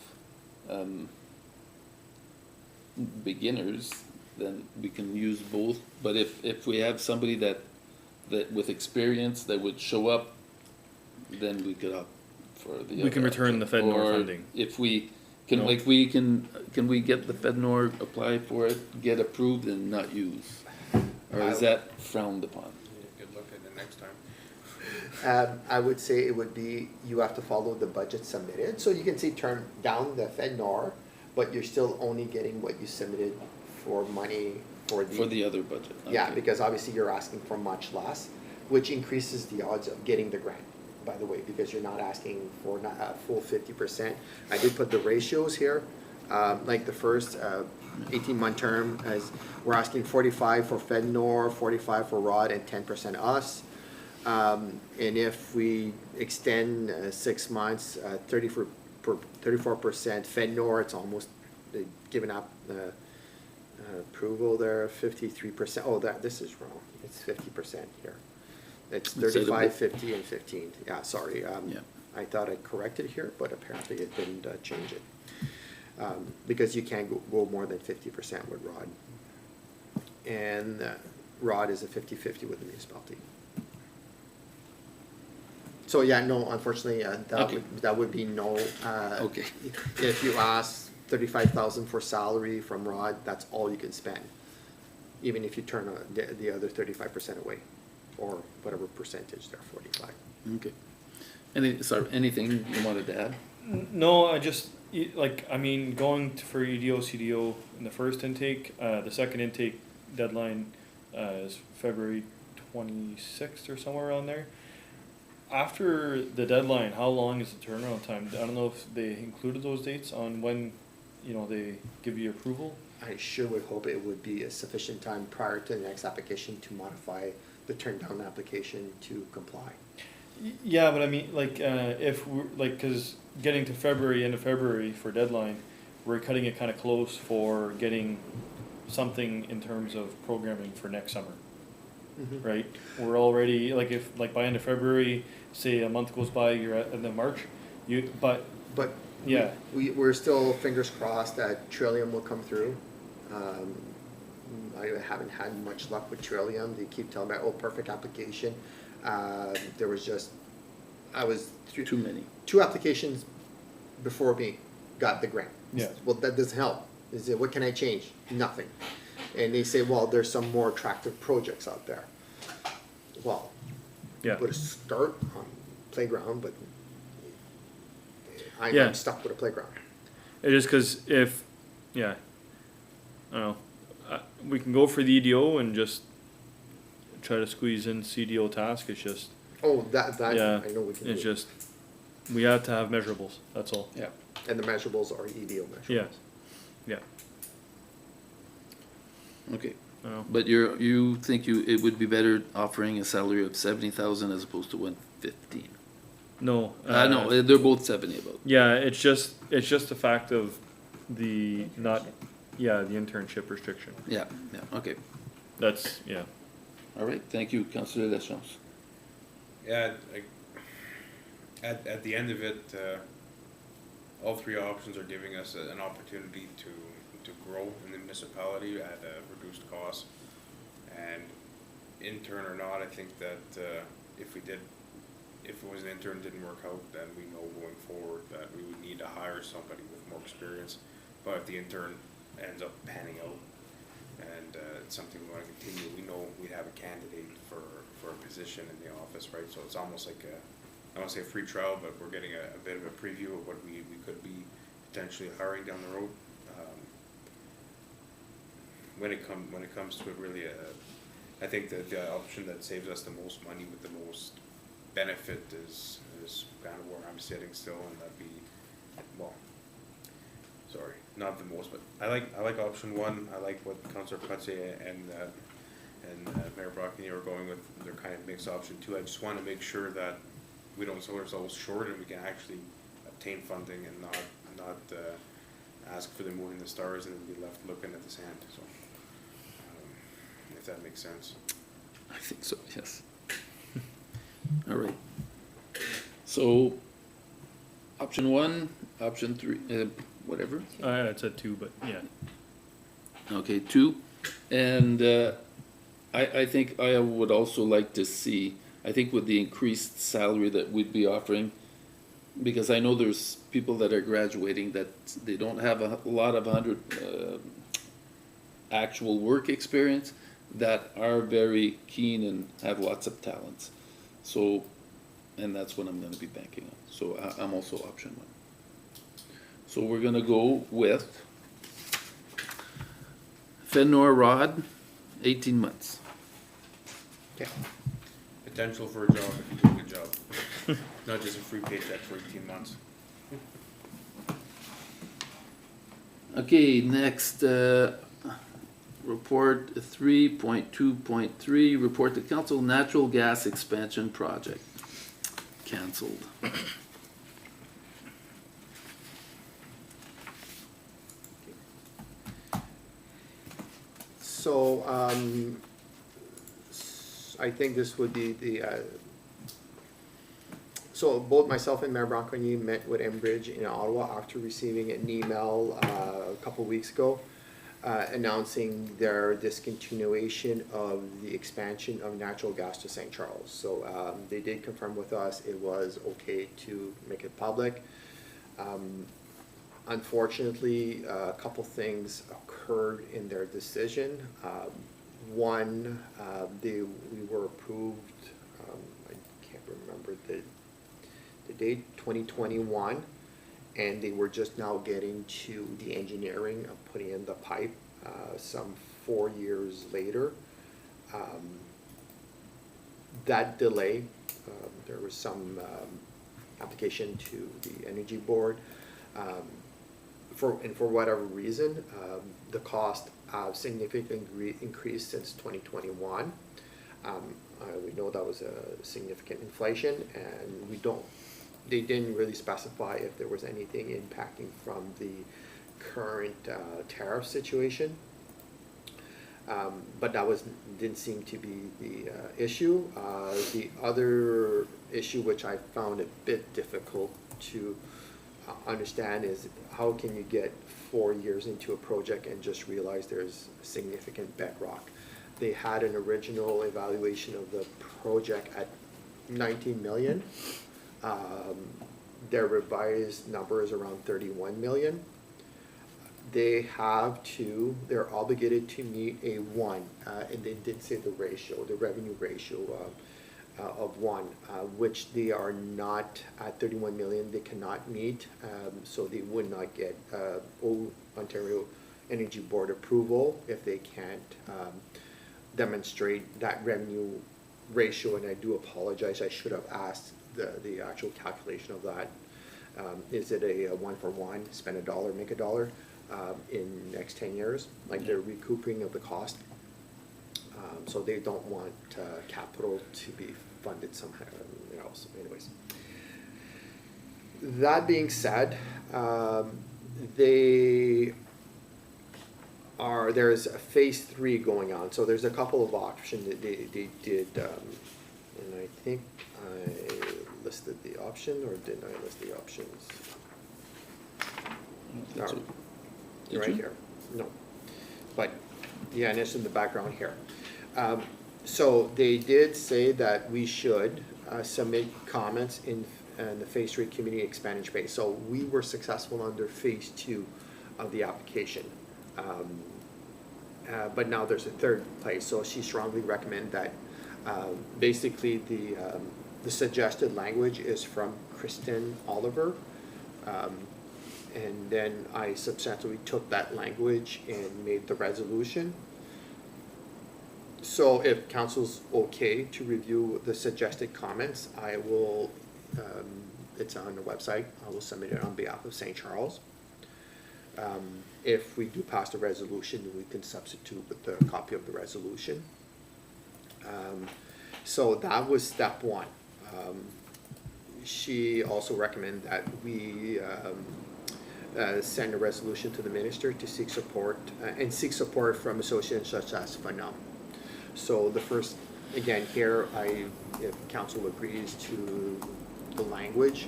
beginners, then we can use both. But if we have somebody that with experience that would show up, then we could opt for the other. We can return the FedNor Or funding. if we can, No. like, can we get the FedNor, apply for it, get approved and not use? Or is that frowned upon? Good look at it next time. I would say it would be, you have to follow the budget submitted, so you can see turn down the FedNor, but you're still only getting what you submitted for money for For the other budget? Yeah, Okay. because obviously you're asking for much less, which increases the odds of getting the grant, by the way, because you're not asking for not a full 50%. I did put the ratios here, like the first 18-month term, as we're asking 45 for FedNor, 45 for ROD, and 10% us. And if we extend 6 months, 34% FedNor, it's almost given up approval there, 53%. Oh, this is wrong. It's 50% here. It's Instead of 35, the- 50, and 15. Yeah, sorry. Yeah. I thought I corrected here, but apparently it didn't change it. Because you can't go more than 50% with ROD. And ROD is a 50-50 with the municipality. So yeah, no, unfortunately, Okay. that would be no. Okay. If you ask 35,000 for salary from ROD, that's all you can spend. Even if you turn the other 35% away, or whatever percentage there, 45. Okay. Anything you wanted to add? No, I mean, going for EDO, CDO in the first intake, the second intake deadline is February 26th or somewhere around there. After the deadline, how long is the turnaround time? I don't know if they included those dates on when, they give you approval. I sure would hope it would be a sufficient time prior to the next application to modify the turn down application to comply. Yeah, but I mean, if we're, cause getting to end of February for deadline, we're cutting it kinda close for getting something in terms of programming for next summer, right? We're already, if by end of February, say a month goes by, you're at end of March, But yeah. we're still fingers crossed that Trillium will come through. I haven't had much luck with Trillium. They keep telling me, oh, perfect application. There was Too many. 2 applications before me got the grant. Yeah. Well, that doesn't help. Is it, what can I change? Nothing. And they say, well, there's some more attractive projects out there. Well, Yeah. put a start on playground, but Yeah. I'm stuck with a playground. It is cause I don't know, we can go for the EDO and just try to squeeze in CDO task, it's just, Oh, that yeah, I know we can do. it's just, we have to have measurables, that's all. Yeah. And the measurables are EDO measurables. Yeah. Yeah, Okay, I don't know. but you think it would be better offering a salary of 70,000 as opposed to 115? No. No, they're both 70 about. Yeah, it's just the fact of the not, yeah, the internship restriction. Yeah, okay. That's, yeah. All right, thank you, Councillor Deschamps. Yeah, at the end of it, all three options are giving us an opportunity to grow in the municipality at a reduced cost. And intern or not, I think that if it was an intern didn't work out, then we know going forward that we would need to hire somebody with more experience. But if the intern ends up panning out and it's something we want to continue, we know we'd have a candidate for a position in the office, right? So it's almost like I don't want to say a free trial, but we're getting a bit of a preview of what we could be potentially hiring down the road. When it comes to it, really, I think that the option that saves us the most money with the most benefit is kind of where I'm sitting still, and that'd be, well, sorry, not the most, but I like option one. I like what Councillor Putze and Mayor Brockany are going with. They're kind of mixed option two. I just want to make sure that we don't sell ourselves short and we can actually obtain funding and not ask for the moon and the stars and then be left looking at the sand. So, if that makes sense. I think so, yes. All right. So, option one, option three, whatever. It's a 2, but yeah. Okay, two. And I think I would also like to see, I think with the increased salary that we'd be offering, because I know there's people that are graduating that they don't have a lot of actual work experience, that are very keen and have lots of talents. So, and that's what I'm gonna be banking on. So I'm also option one. So we're gonna go with Fenor Rod, 18 months. Okay. Potential for a job if you do a good job. Not just a free paycheck for 18 months. Okay, next, report 3.2.3, report to council, natural gas expansion project, cancelled. So, I think this would be so both myself and Mayor Brockany met with Enbridge in Ottawa after receiving an email a couple weeks ago announcing their discontinuation of the expansion of natural gas to St. Charles. So they did confirm with us it was okay to make it public. Unfortunately, a couple things occurred in their decision. One, we were approved, I can't remember the date, 2021, and they were just now getting to the engineering of putting in the pipe some 4 years later. That delay, there was some application to the Energy Board. For whatever reason, the cost significantly increased since 2021. We know that was a significant inflation, and they didn't really specify if there was anything impacting from the current tariff situation. But that didn't seem to be the issue. The other issue, which I found a bit difficult to understand, is how can you get 4 years into a project and just realize there's significant bedrock. They had an original evaluation of the project at 19 million. Their revised number is around 31 million. They're obligated to meet a 1, and they did say the revenue ratio of 1, which they are not at 31 million, they cannot meet, so they would not get Ontario Energy Board approval if they can't demonstrate that revenue ratio. And I do apologize, I should have asked the actual calculation of that. Is it a 1-for-1, spend $1, make $1? in next 10 years, like they're recouping of the cost. So they don't want capital to be funded somehow else. Anyways, that being said, there's a phase 3 going on. So there's a couple of options that they did, and I think I listed the option, or didn't I list the options? No, Did right you? here. No, but yeah, and it's in the background here. So they did say that we should submit comments in the phase 3 community expansion phase. So we were successful under phase 2 of the application. But now there's a third place, so she strongly recommend that basically the suggested language is from Kristen Oliver. And then I substantially took that language and made the resolution. So if council's okay to review the suggested comments, I will, it's on the website, I will submit it on behalf of St. Charles. If we do pass the resolution, then we can substitute with the copy of the resolution. So that was step 1. She also recommended that we send a resolution to the minister to seek support, and seek support from associations such as FUNUM. So the first, again, here, if council agrees to the language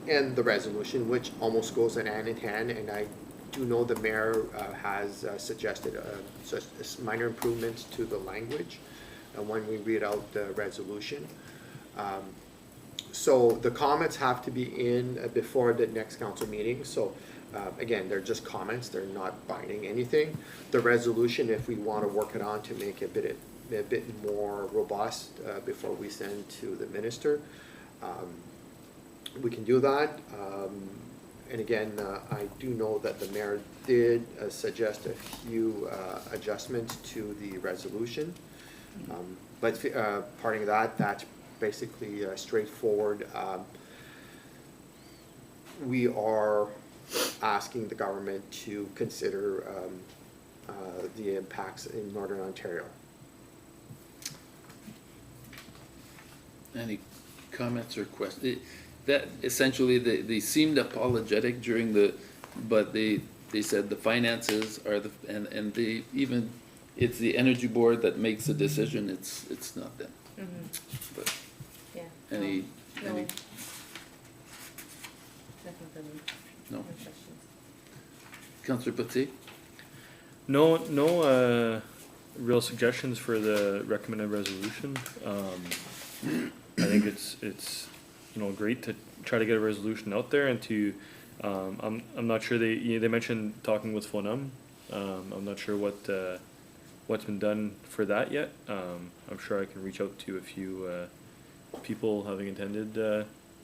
and the resolution, which almost goes hand in hand, and I do know the mayor has suggested such minor improvements to the language when we read out the resolution. So the comments have to be in before the next council meeting. So again, they're just comments, they're not binding anything. The resolution, if we want to work it on to make it a bit more robust before we send to the minister, we can do that. And again, I do know that the mayor did suggest a few adjustments to the resolution. But parting that, that's basically straightforward. We are asking the government to consider the impacts in Northern Ontario. Any comments or questions? That essentially, they seemed apologetic during but they said the finances are and they even, it's the energy board that makes the decision, it's not them. But Yeah. any, No. any, Nothing for me. no? questions. Councillor Putty? No real suggestions for the recommended resolution. I think it's great to try to get a resolution out there and to I'm not sure they mentioned talking with FONUM. I'm not sure what's been done for that yet. I'm sure I can reach out to a few people having attended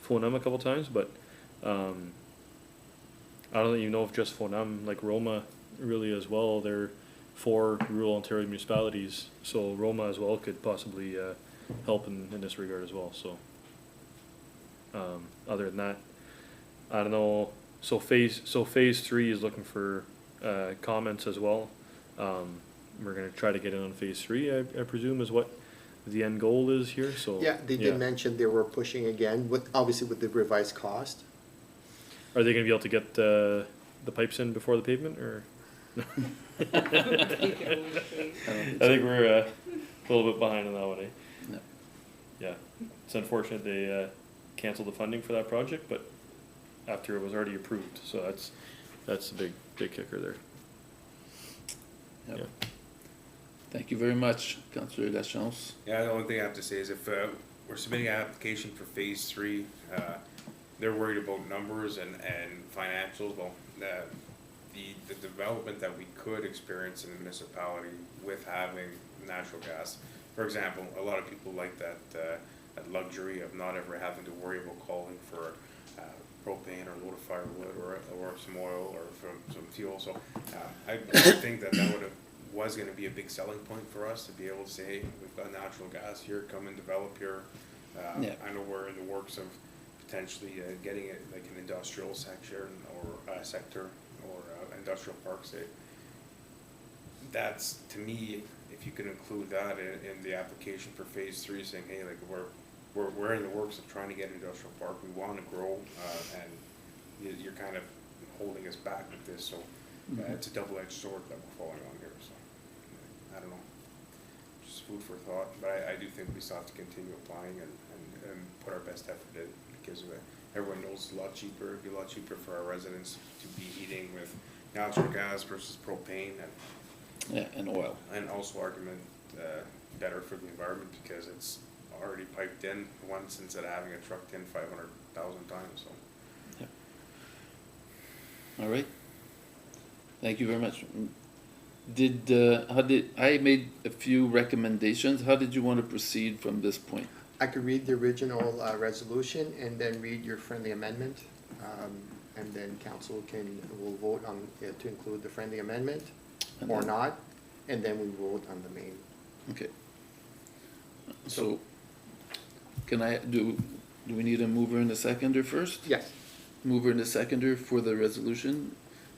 FONUM a couple times, but I don't even know if just FONUM, like Roma really as well. They're 4 rural Ontario municipalities, so Roma as well could possibly help in this regard as well. So other than that, I don't know. So phase 3 is looking for comments as well. We're gonna try to get in on phase 3, I presume, is what the end goal is here. So Yeah, they did mention they were pushing again, obviously with the revised cost. Are they gonna be able to get the pipes in before the pavement, or? I think we're a little bit behind on that one, eh? No. Yeah, it's unfortunate they canceled the funding for that project, but after it was already approved, so that's the big kicker there. Yep. Yeah. Thank you very much, Councillor Lachance. Yeah, the only thing I have to say is if we're submitting an application for phase 3, they're worried about numbers and financials. Well, the development that we could experience in a municipality with having natural gas. For example, a lot of people like that luxury of not ever having to worry about calling for propane or a load of firewood or some oil or some fuel. So I think that was going to be a big selling point for us to be able to say, hey, we've got natural gas here, come and develop here. Yeah. I know we're in the works of potentially getting it like an industrial section or sector or industrial park, say. That's, to me, if you can include that in the application for phase 3, saying, hey, like, we're in the works of trying to get an industrial park, we wanna grow, and you're kind of holding us back with this, so it's a double-edged sword that we're falling on here, so, I don't know. Just food for thought, but I do think we still have to continue applying and put our best effort in, because everyone knows it's a lot cheaper, it'd be a lot cheaper for our residents to be heating with natural gas versus propane, Yeah, and oil. and also argument, better for the environment, because it's already piped in once instead of having it trucked in 500,000 times, so. All right. Thank you very much. I made a few recommendations. How did you want to proceed from this point? I could read the original resolution and then read your friendly amendment. And then council will vote on it to include the friendly amendment And or then- not, and then we vote on the main. Okay. So, do we need a mover and a seconder first? Yes. Mover and a seconder for the resolution,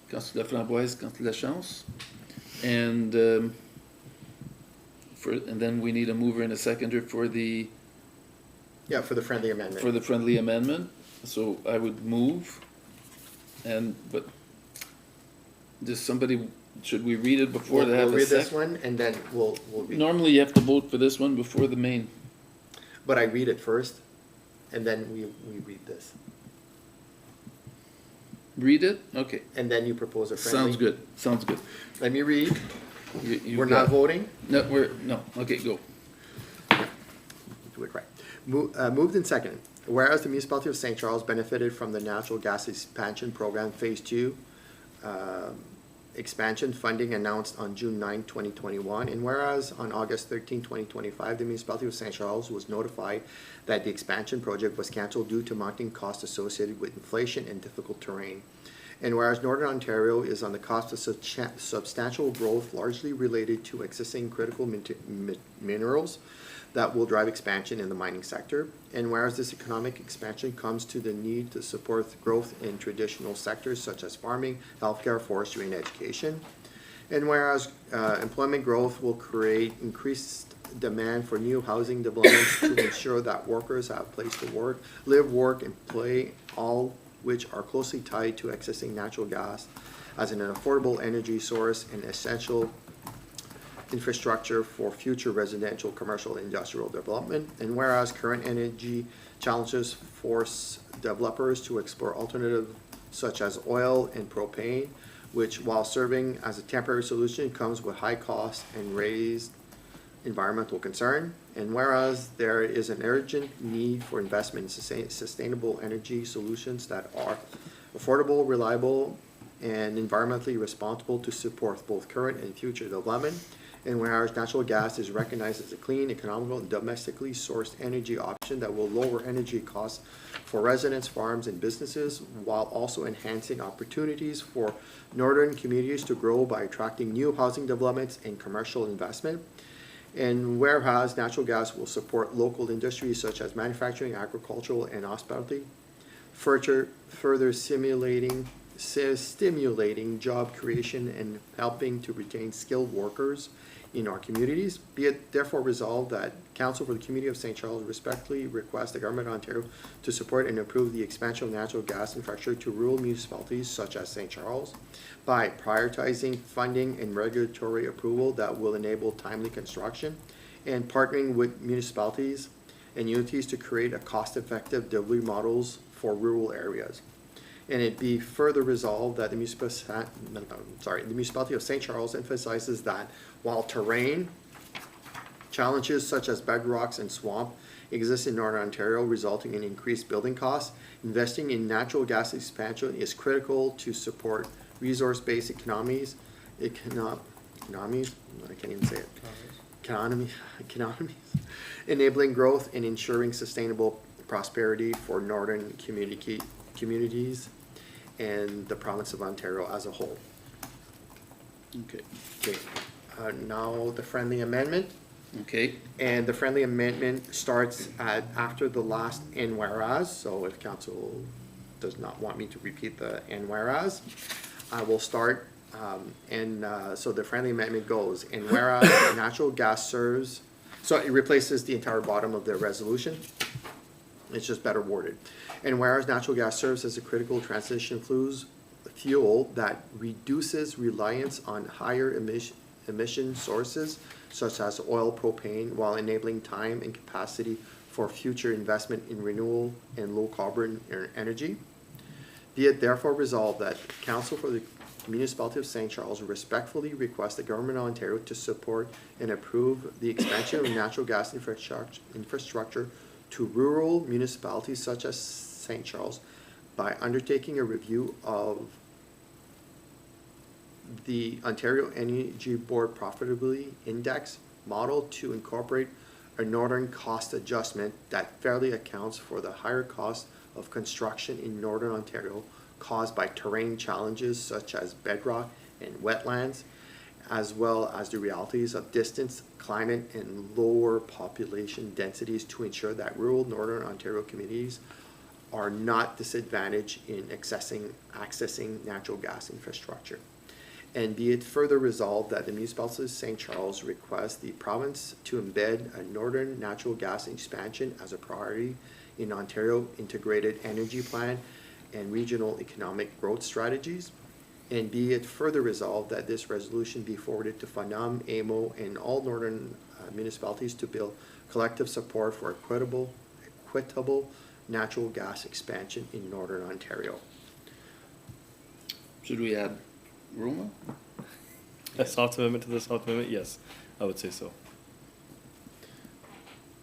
Councilor Framboise, Councilor Lachance. And, and then we need a mover and a seconder for the Yeah, for the friendly amendment. for the friendly amendment, so I would move, but does somebody, should we read it before they have We'll a read this sec? one and then we'll read. Normally you have to vote for this one before the main. But I read it first and then we read this. Read it? Okay, And then you propose a friendly. sounds good, sounds good. Let me read. You We're got not it. voting? No, okay, go. Do it right. Moved and seconded. Whereas the municipality of St. Charles benefited from the natural gas expansion program Phase 2 expansion funding announced on June 9, 2021, and whereas on August 13, 2025, the municipality of St. Charles was notified that the expansion project was canceled due to mounting costs associated with inflation and difficult terrain. And whereas Northern Ontario is on the cusp of substantial growth largely related to existing critical minerals that will drive expansion in the mining sector. And whereas this economic expansion comes to the need to support growth in traditional sectors such as farming, healthcare, forestry, and education. And whereas employment growth will create increased demand for new housing developments to ensure that workers have a place to work, live, work, and play, all which are closely tied to accessing natural gas as an affordable energy source and essential infrastructure for future residential, commercial, and industrial development. And whereas current energy challenges force developers to explore alternatives such as oil and propane, which while serving as a temporary solution comes with high costs and raised environmental concern. And whereas there is an urgent need for investment in sustainable energy solutions that are affordable, reliable, and environmentally responsible to support both current and future development. And whereas natural gas is recognized as a clean, economical, and domestically sourced energy option that will lower energy costs for residents, farms, and businesses, while also enhancing opportunities for northern communities to grow by attracting new housing developments and commercial investment. And whereas natural gas will support local industries such as manufacturing, agricultural, and hospitality, further stimulating job creation and helping to retain skilled workers in our communities. Be it therefore resolved that Council for the Community of St. Charles respectfully requests the Government of Ontario to support and improve the expansion of natural gas infrastructure to rural municipalities such as St. Charles by prioritizing funding and regulatory approval that will enable timely construction and partnering with municipalities and unities to create a cost-effective delivery models for rural areas. And it be further resolved that the municipality of St. Charles emphasizes that while terrain challenges such as bedrocks and swamp exist in Northern Ontario, resulting in increased building costs, investing in natural gas expansion is critical to support resource-based economies, I can't even say it, economies, enabling growth and ensuring sustainable prosperity for northern communities and the province of Ontario as a whole. Okay, Okay, now the friendly amendment. okay, And the friendly amendment starts at after the last "and whereas," so if council does not want me to repeat the "and whereas," I will start, so the friendly amendment goes, and whereas natural gas serves, so it replaces the entire bottom of the resolution. It's just better worded. And whereas natural gas serves as a critical transition fuel that reduces reliance on higher emission sources such as oil, propane, while enabling time and capacity for future investment in renewable and low carbon energy. Be it therefore resolved that Council for the Municipality of St. Charles respectfully requests the Government of Ontario to support and approve the expansion of natural gas infrastructure to rural municipalities such as St. Charles by undertaking a review of the Ontario Energy Board Profitability Index model to incorporate a northern cost adjustment that fairly accounts for the higher cost of construction in northern Ontario caused by terrain challenges such as bedrock and wetlands, as well as the realities of distance, climate, and lower population densities to ensure that rural northern Ontario communities are not disadvantaged in accessing natural gas infrastructure. And be it further resolved that the municipality of St. Charles requests the province to embed a northern natural gas expansion as a priority in Ontario Integrated Energy Plan and regional economic growth strategies. And be it further resolved that this resolution be forwarded to FANUM, AMO, and all northern municipalities to build collective support for equitable natural gas expansion in northern Ontario. Should we add Roma? A soft amendment to the soft amendment, yes, I would say so.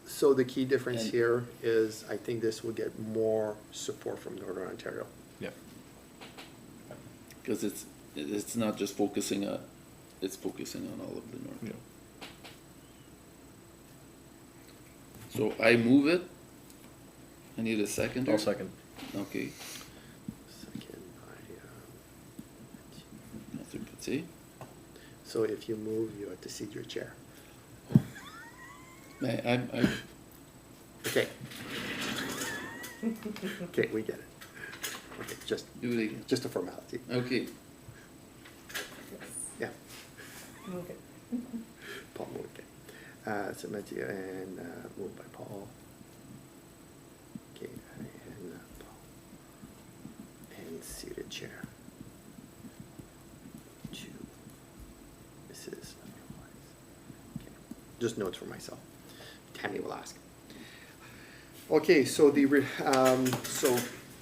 So the key difference And- here is I think this will get more support from northern Ontario. Yeah. Because it's not just focusing on, it's focusing on all of the north. Yeah. So I move it. I need a second. I'll second. Okay, Second by, Councillor Petit. so if you move, you have to cede your chair. I Okay. Okay, we get it. Okay, just do it again. a formality. Okay, Yeah, Move it. Paul moved it. So Matthew and moved by Paul. Okay, and Paul. And seated chair. To Mrs. Okay, just notes for myself. Tammy will ask. Okay, so so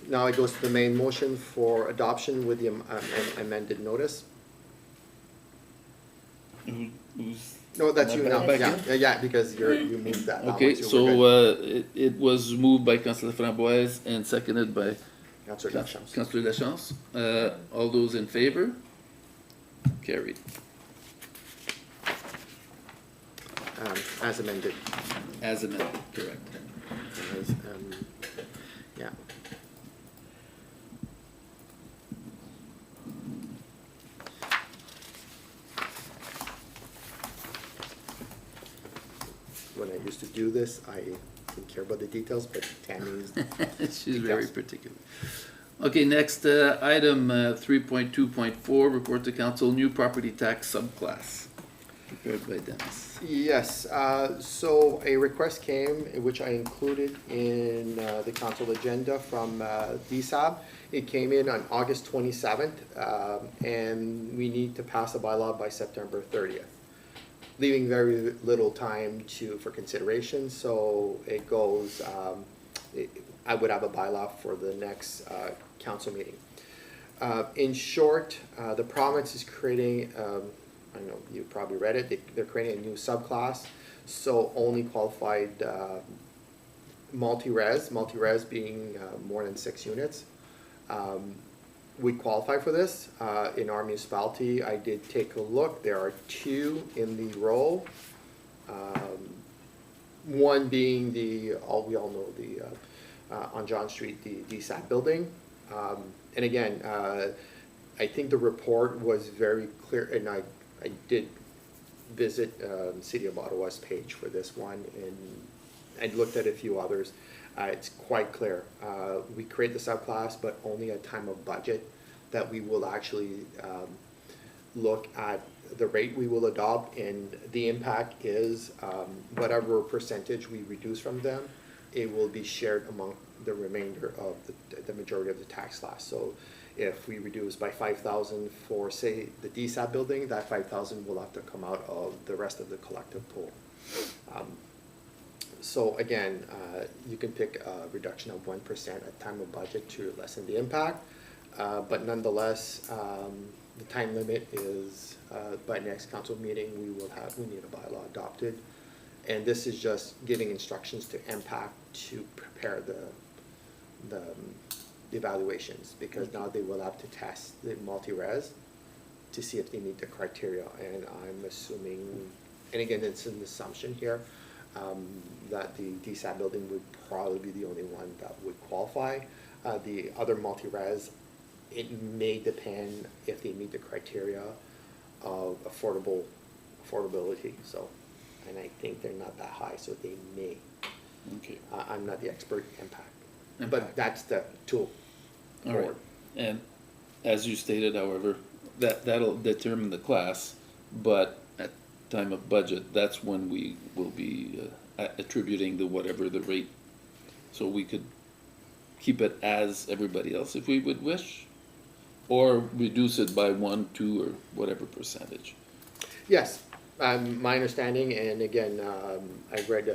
now it goes to the main motion for adoption with the amended notice. who's? No, that's you now, Back yeah, yeah, because you moved that. Okay, so it was moved by Councillor Framboise and seconded by Councillor Lachance. Councillor Lachance. All those in favor? Carried. As amended. As amended, correct. As, yeah. When I used to do this, I didn't care about the details, but Tammy's, She's very Details. particular. Okay, next, item 3.2.4, report to council, new property tax subclass, prepared by Dennis. yes, so a request came, which I included in the council agenda from DSAB. It came in on August 27th, and we need to pass a bylaw by September 30th, leaving very little time for consideration, so it goes, I would have a bylaw for the next council meeting. In short, the province is creating, I know you probably read it, they're creating a new subclass, so only qualified multi-res being more than 6 units, we qualify for this. In our municipality, I did take a look, there are 2 in the row. One being we all know the, on John Street, the DSAT building. And again, I think the report was very clear, and I did visit City of Ottawa's page for this one, and I looked at a few others. It's quite clear. We create the subclass, but only at time of budget that we will actually look at the rate we will adopt, and the impact is whatever percentage we reduce from them, it will be shared among the remainder of the majority of the tax class. So if we reduce by 5,000 for, say, the DSAP building, that 5,000 will have to come out of the rest of the collective pool. So again, you can pick a reduction of 1% at time of budget to lessen the impact, but nonetheless, the time limit is by next council meeting, we need a bylaw adopted. And this is just giving instructions to MPAC to prepare the evaluations, because now they will have to test the multi-res to see if they meet the criteria. And I'm assuming, and again, it's an assumption here, that the DSAP building would probably be the only one that would qualify. The other multi-res, it may depend if they meet the criteria of affordability. So, and I think they're not that high, so they may. Okay. I'm not the expert impact, but Impact. that's the tool. All right. And as you stated, however, that'll determine the class, but at time of budget, that's when we will be attributing the whatever the rate. So we could keep it as everybody else if we would wish, or reduce it by 1, 2, or whatever percentage. Yes, my understanding, and again, I've read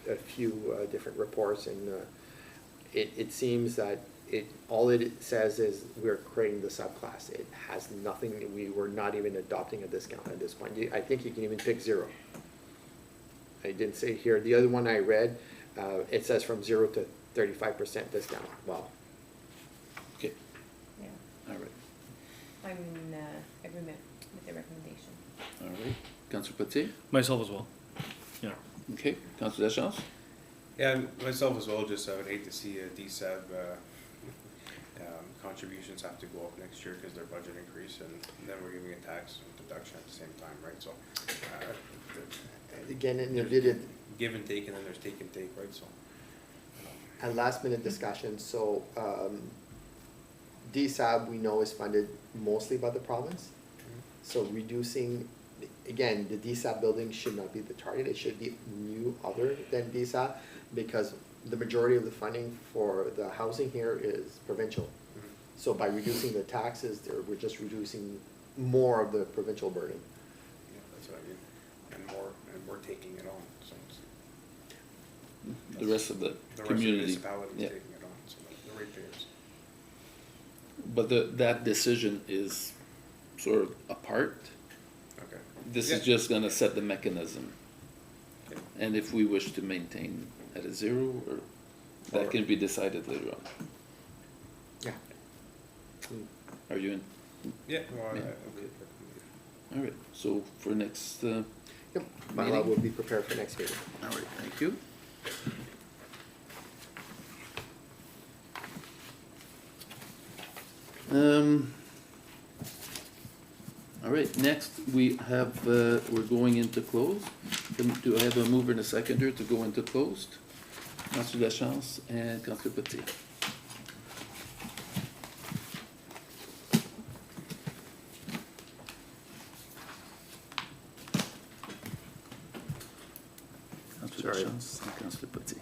a few different reports, and it seems that all it says is we're creating the subclass. It has nothing, we were not even adopting a discount at this point. I think you can even pick 0. I didn't say here, the other one I read, it says from 0 to 35% discount. Wow. Okay, Yeah, all right, I'm in agreement with the recommendation. all right. Councillor Patier? Myself as well. Yeah. Okay, Councillor Deschamps? Yeah, myself as well, just I would hate to see a DSAB contributions have to go up next year because their budget increase, and then we're giving a tax deduction at the same time, right? So, Again, in the there's video, give and take, and then there's take and take, right? So, a last minute discussion, so DSAB we know is funded mostly by the province. So reducing, again, the DSAP building should not be the target, it should be new other than DSAP, because the majority of the funding for the housing here is provincial. So by reducing the taxes there, we're just reducing more of the provincial burden. yeah, that's what I mean, and we're taking it on, so it's, The rest of the the rest of the community. municipality is Yeah. taking it on, so the ratepayers. But that decision is sort of apart. Okay. This Yeah. is just gonna set the mechanism. Yeah. And if we wish to maintain at a 0, or that can be decided later on. Yeah. Are you in? Yeah, well, I Yeah. agree. All right, so for next, Yep, bylaw Meeting? will be prepared for next meeting. all right, thank you. All right, next we have, we're going into closed. Do I have a mover and a seconder to go into closed? Councillor Deschamps and Councillor Petit. Councillor Sorry. Deschamps and Councillor Petit.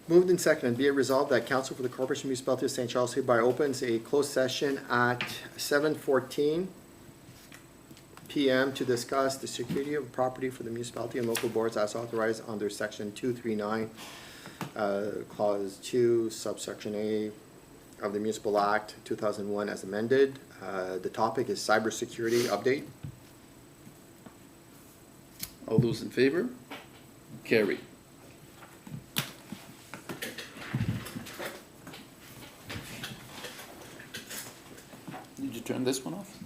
Moved and seconded, be it resolved that Council for the Corporation Municipality of St. Charles hereby opens a closed session at 7:14 PM to discuss the security of property for the municipality and local boards as authorized under section 239, clause 2, subsection A of the Municipal Act 2001 as amended. The topic is cybersecurity update. All those in favor? Carry. Did you turn this one off?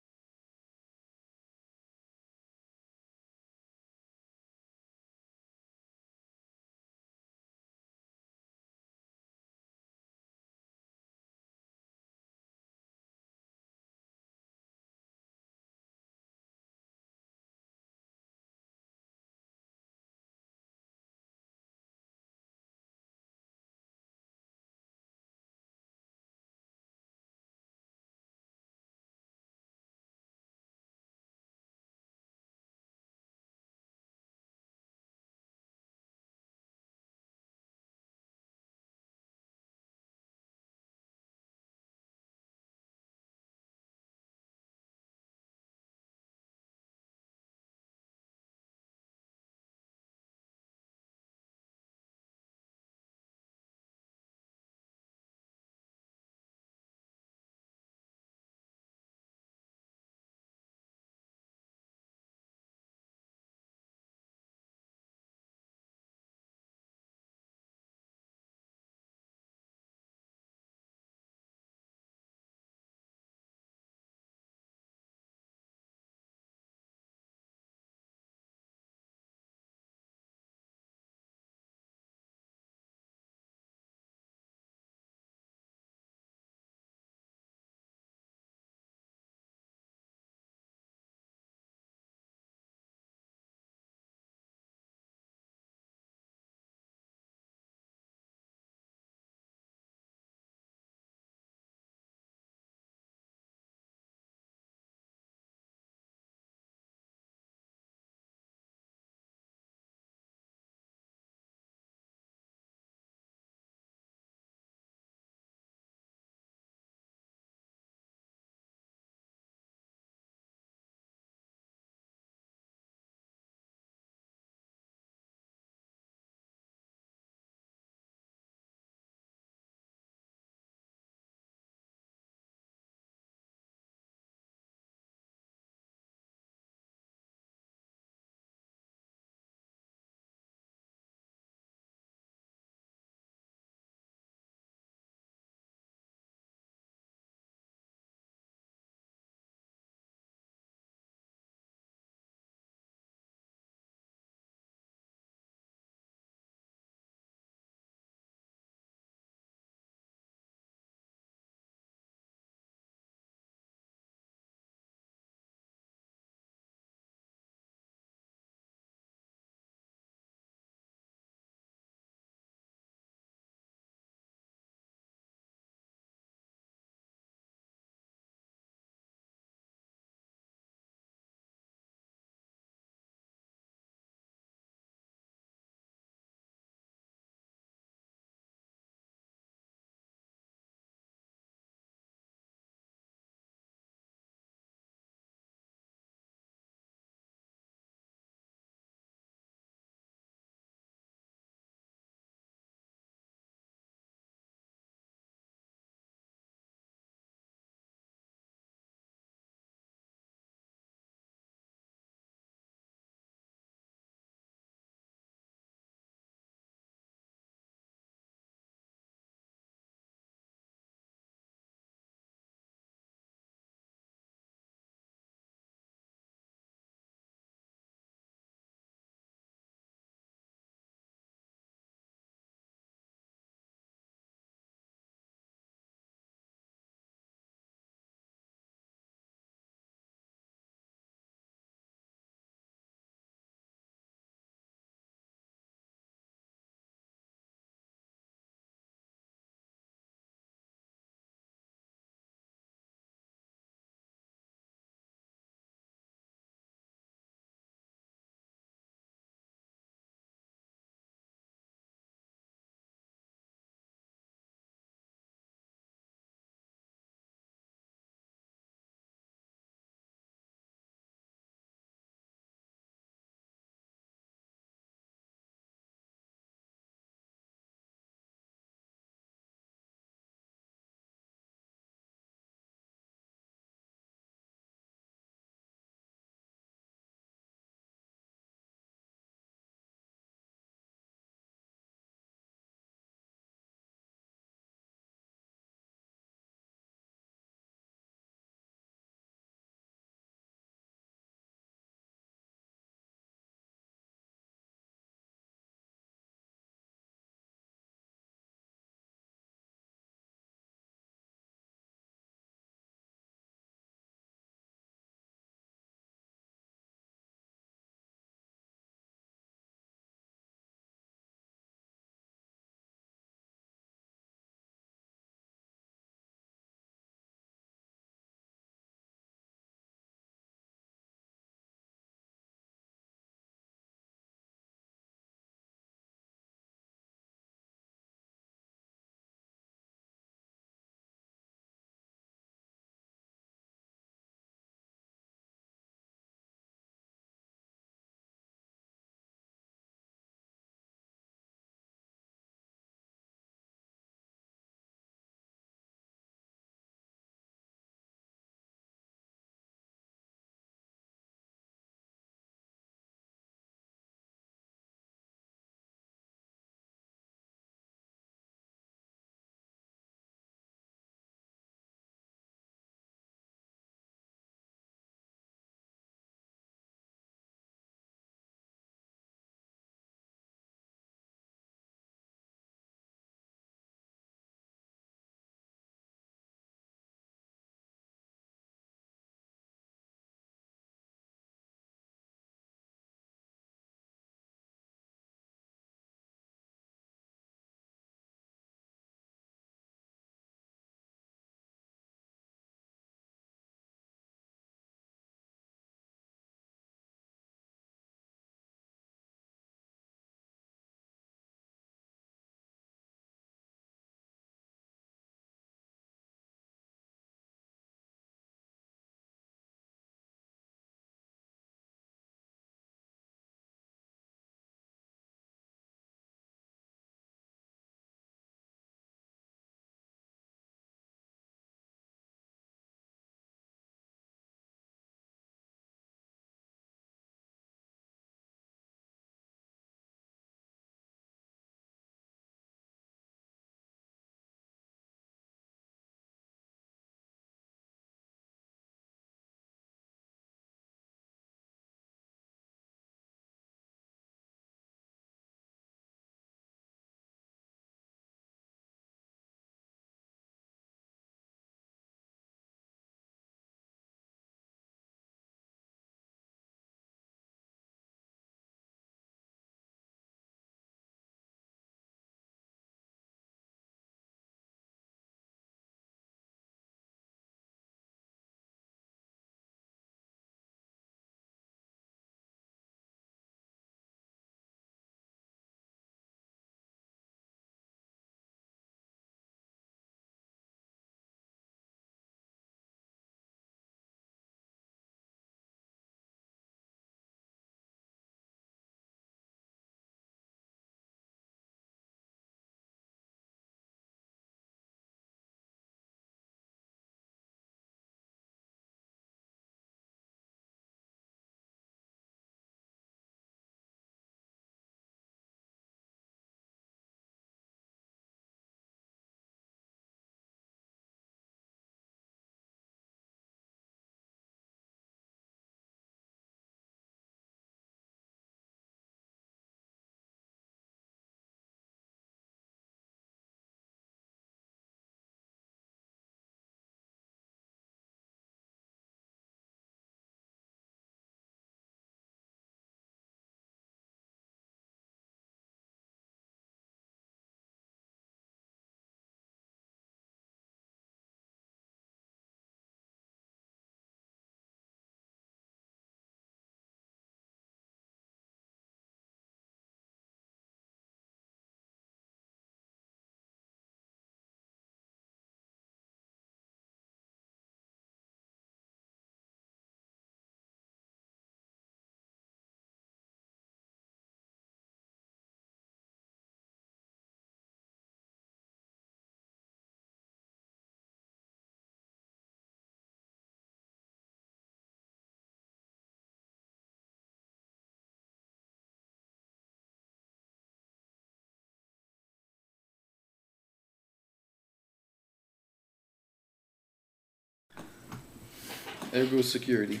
Ergo Security.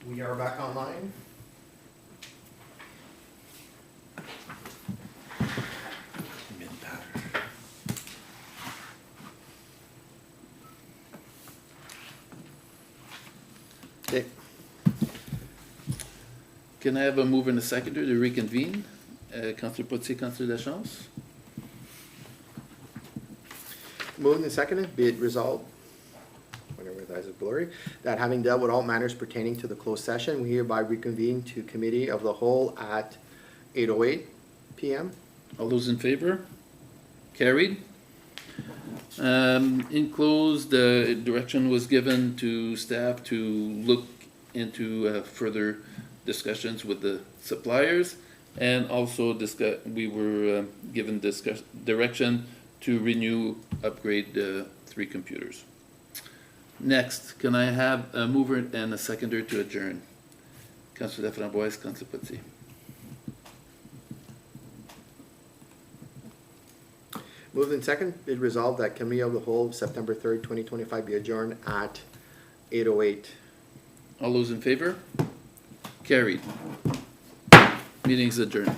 We are back online. Okay, Can I have a mover and a seconder to reconvene? Councillor Potier, Councillor Lachance? moved and seconded, be it resolved, whatever that is blurry, that having dealt with all matters pertaining to the closed session, we hereby reconvene to committee of the whole at 8:08 PM. All those in favor? Carried. In closed, direction was given to staff to look into further discussions with the suppliers, and also we were given direction to renew, upgrade 3 computers. Next, can I have a mover and a seconder to adjourn? Councillor Laframboise, Councillor Potier. Moved and second, it resolved that committee of the whole September 3rd, 2025 be adjourned at 8:08. All those in favor? Carried. Meeting's adjourned.